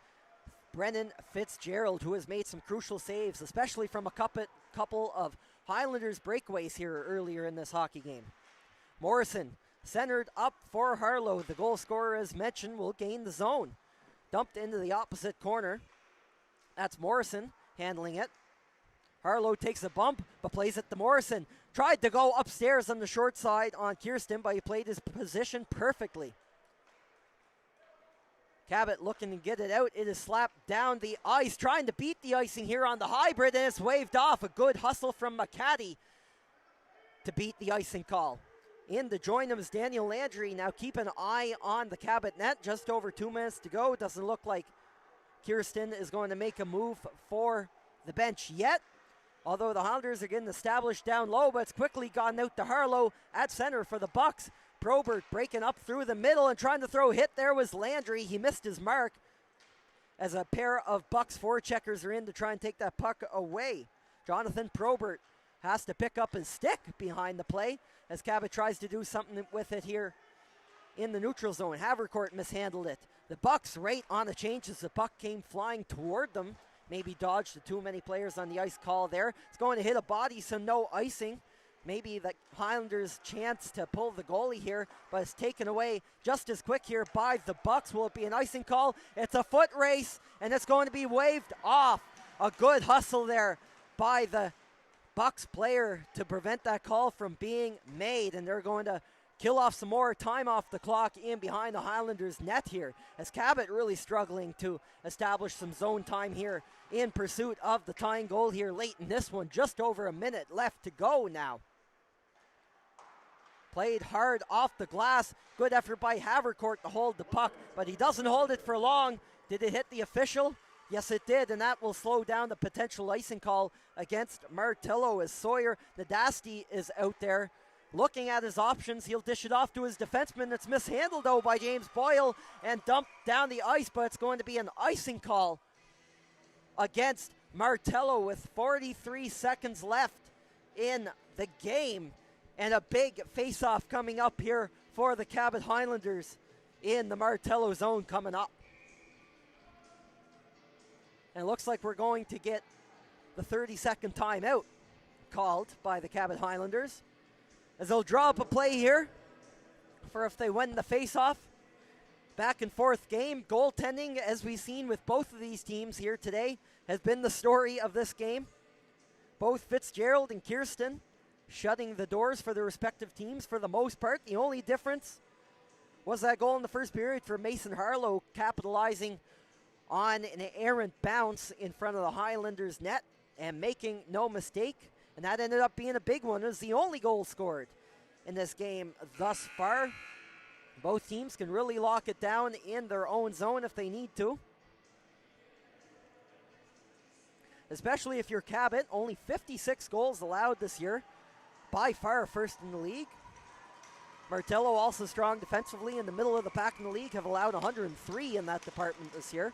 Brennan Fitzgerald, who has made some crucial saves, especially from a couple of Highlanders breakaways here earlier in this hockey game. Morrison centered up for Harlow. The goal scorer, as mentioned, will gain the zone. Dumped into the opposite corner. That's Morrison handling it. Harlow takes a bump, but plays it to Morrison. Tried to go upstairs on the short side on Kirsten, but he played his position perfectly. Cabot looking to get it out. It is slapped down the ice, trying to beat the icing here on the hybrid, and it's waved off. A good hustle from McCaddy to beat the icing call. In to join him is Daniel Landry. Now keep an eye on the Cabot net. Just over 2 minutes to go. It doesn't look like Kirsten is going to make a move for the bench yet. Although the Highlanders are getting established down low, but it's quickly gone out to Harlow at center for the Bucks. Probert breaking up through the middle and trying to throw a hit. There was Landry. He missed his mark as a pair of Bucks forecheckers are in to try and take that puck away. Jonathan Probert has to pick up his stick behind the play as Cabot tries to do something with it here in the neutral zone. Havercourt mishandled it. The Bucks right on the change as the puck came flying toward them. Maybe dodged the too many players on the ice call there. It's going to hit a body, so no icing. Maybe the Highlanders' chance to pull the goalie here, but it's taken away just as quick here by the Bucks. Will it be an icing call? It's a foot race, and it's going to be waved off. A good hustle there by the Bucks player to prevent that call from being made, and they're going to kill off some more time off the clock in behind the Highlanders net here, as Cabot really struggling to establish some zone time here in pursuit of the tying goal here late in this one. Just over a minute left to go now. Played hard off the glass. Good effort by Havercourt to hold the puck, but he doesn't hold it for long. Did it hit the official? Yes, it did, and that will slow down the potential icing call against Martello as Sawyer Nadasti is out there. Looking at his options, he'll dish it off to his defenseman. It's mishandled, though, by James Boyle and dumped down the ice, but it's going to be an icing call against Martello with 43 seconds left in the game. And a big face-off coming up here for the Cabot Highlanders in the Martello zone coming up. And it looks like we're going to get the 30-second timeout called by the Cabot Highlanders, as they'll draw up a play here for if they win the face-off. Back and forth game. Goaltending, as we've seen with both of these teams here today, has been the story of this game. Both Fitzgerald and Kirsten shutting the doors for their respective teams for the most part. The only difference was that goal in the first period for Mason Harlow, capitalizing on an errant bounce in front of the Highlanders net and making no mistake. And that ended up being a big one. It was the only goal scored in this game thus far. Both teams can really lock it down in their own zone if they need to. Especially if you're Cabot, only 56 goals allowed this year. By far first in the league. Martello also strong defensively in the middle of the pack in the league, have allowed 103 in that department this year.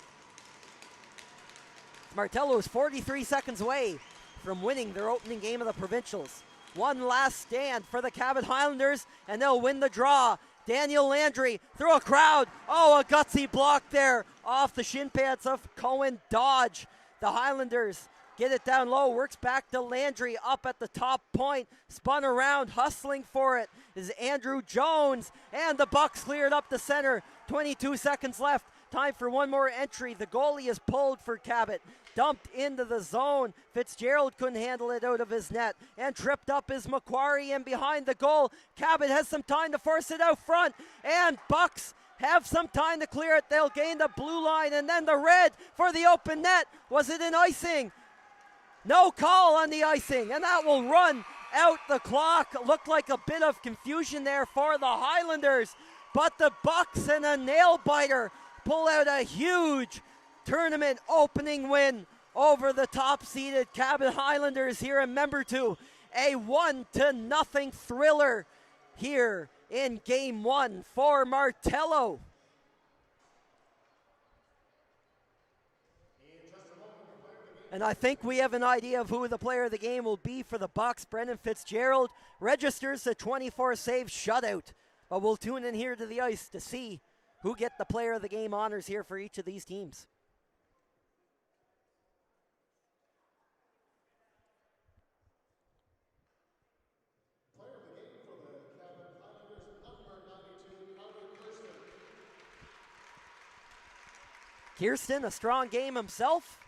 Martello is 43 seconds away from winning their opening game of the Provincials. One last stand for the Cabot Highlanders, and they'll win the draw. Daniel Landry through a crowd. Oh, a gutsy block there off the shin pads of Cohen Dodge. The Highlanders get it down low, works back to Landry up at the top point, spun around, hustling for it is Andrew Jones, and the Bucks cleared up the center. 22 seconds left. Time for one more entry. The goalie is pulled for Cabot. Dumped into the zone. Fitzgerald couldn't handle it out of his net. And tripped up is Macquarie, and behind the goal, Cabot has some time to force it out front. And Bucks have some time to clear it. They'll gain the blue line, and then the red for the open net. Was it an icing? No call on the icing, and that will run out the clock. Looked like a bit of confusion there for the Highlanders, but the Bucks and a nail biter pull out a huge tournament opening win over the top-seeded Cabot Highlanders here in Member 2. A 1-0 thriller here in Game 1 for Martello. And I think we have an idea of who the player of the game will be for the Bucks. Brendan Fitzgerald registers a 24-save shutout. But we'll tune in here to the ice to see who get the player of the game honors here for each of these teams. Player of the game for the Cabot Highlanders, number 92, Kirsten, a strong game himself.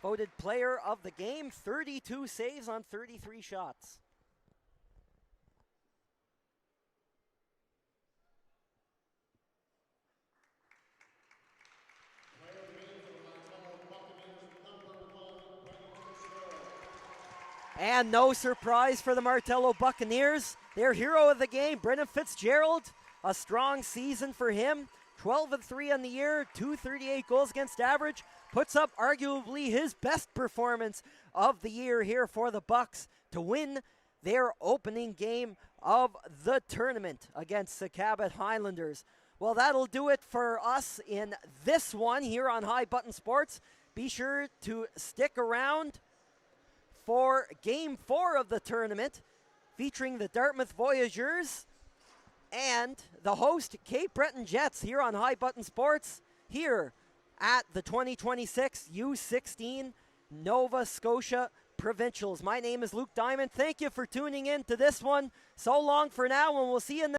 Voted player of the game, 32 saves on 33 shots. Player of the game for the Martello Buccaneers, number 1, And no surprise for the Martello Buccaneers. Their hero of the game, Brendan Fitzgerald. A strong season for him. 12-3 on the year, 238 goals against average. Puts up arguably his best performance of the year here for the Bucks to win their opening game of the tournament against the Cabot Highlanders. Well, that'll do it for us in this one here on High Button Sports. Be sure to stick around for Game 4 of the tournament, featuring the Dartmouth Voyageurs and the host Cape Breton Jets here on High Button Sports here at the 2026 U16 Nova Scotia Provincials. My name is Luke Diamond. Thank you for tuning in to this one. So long for now, and we'll see you in the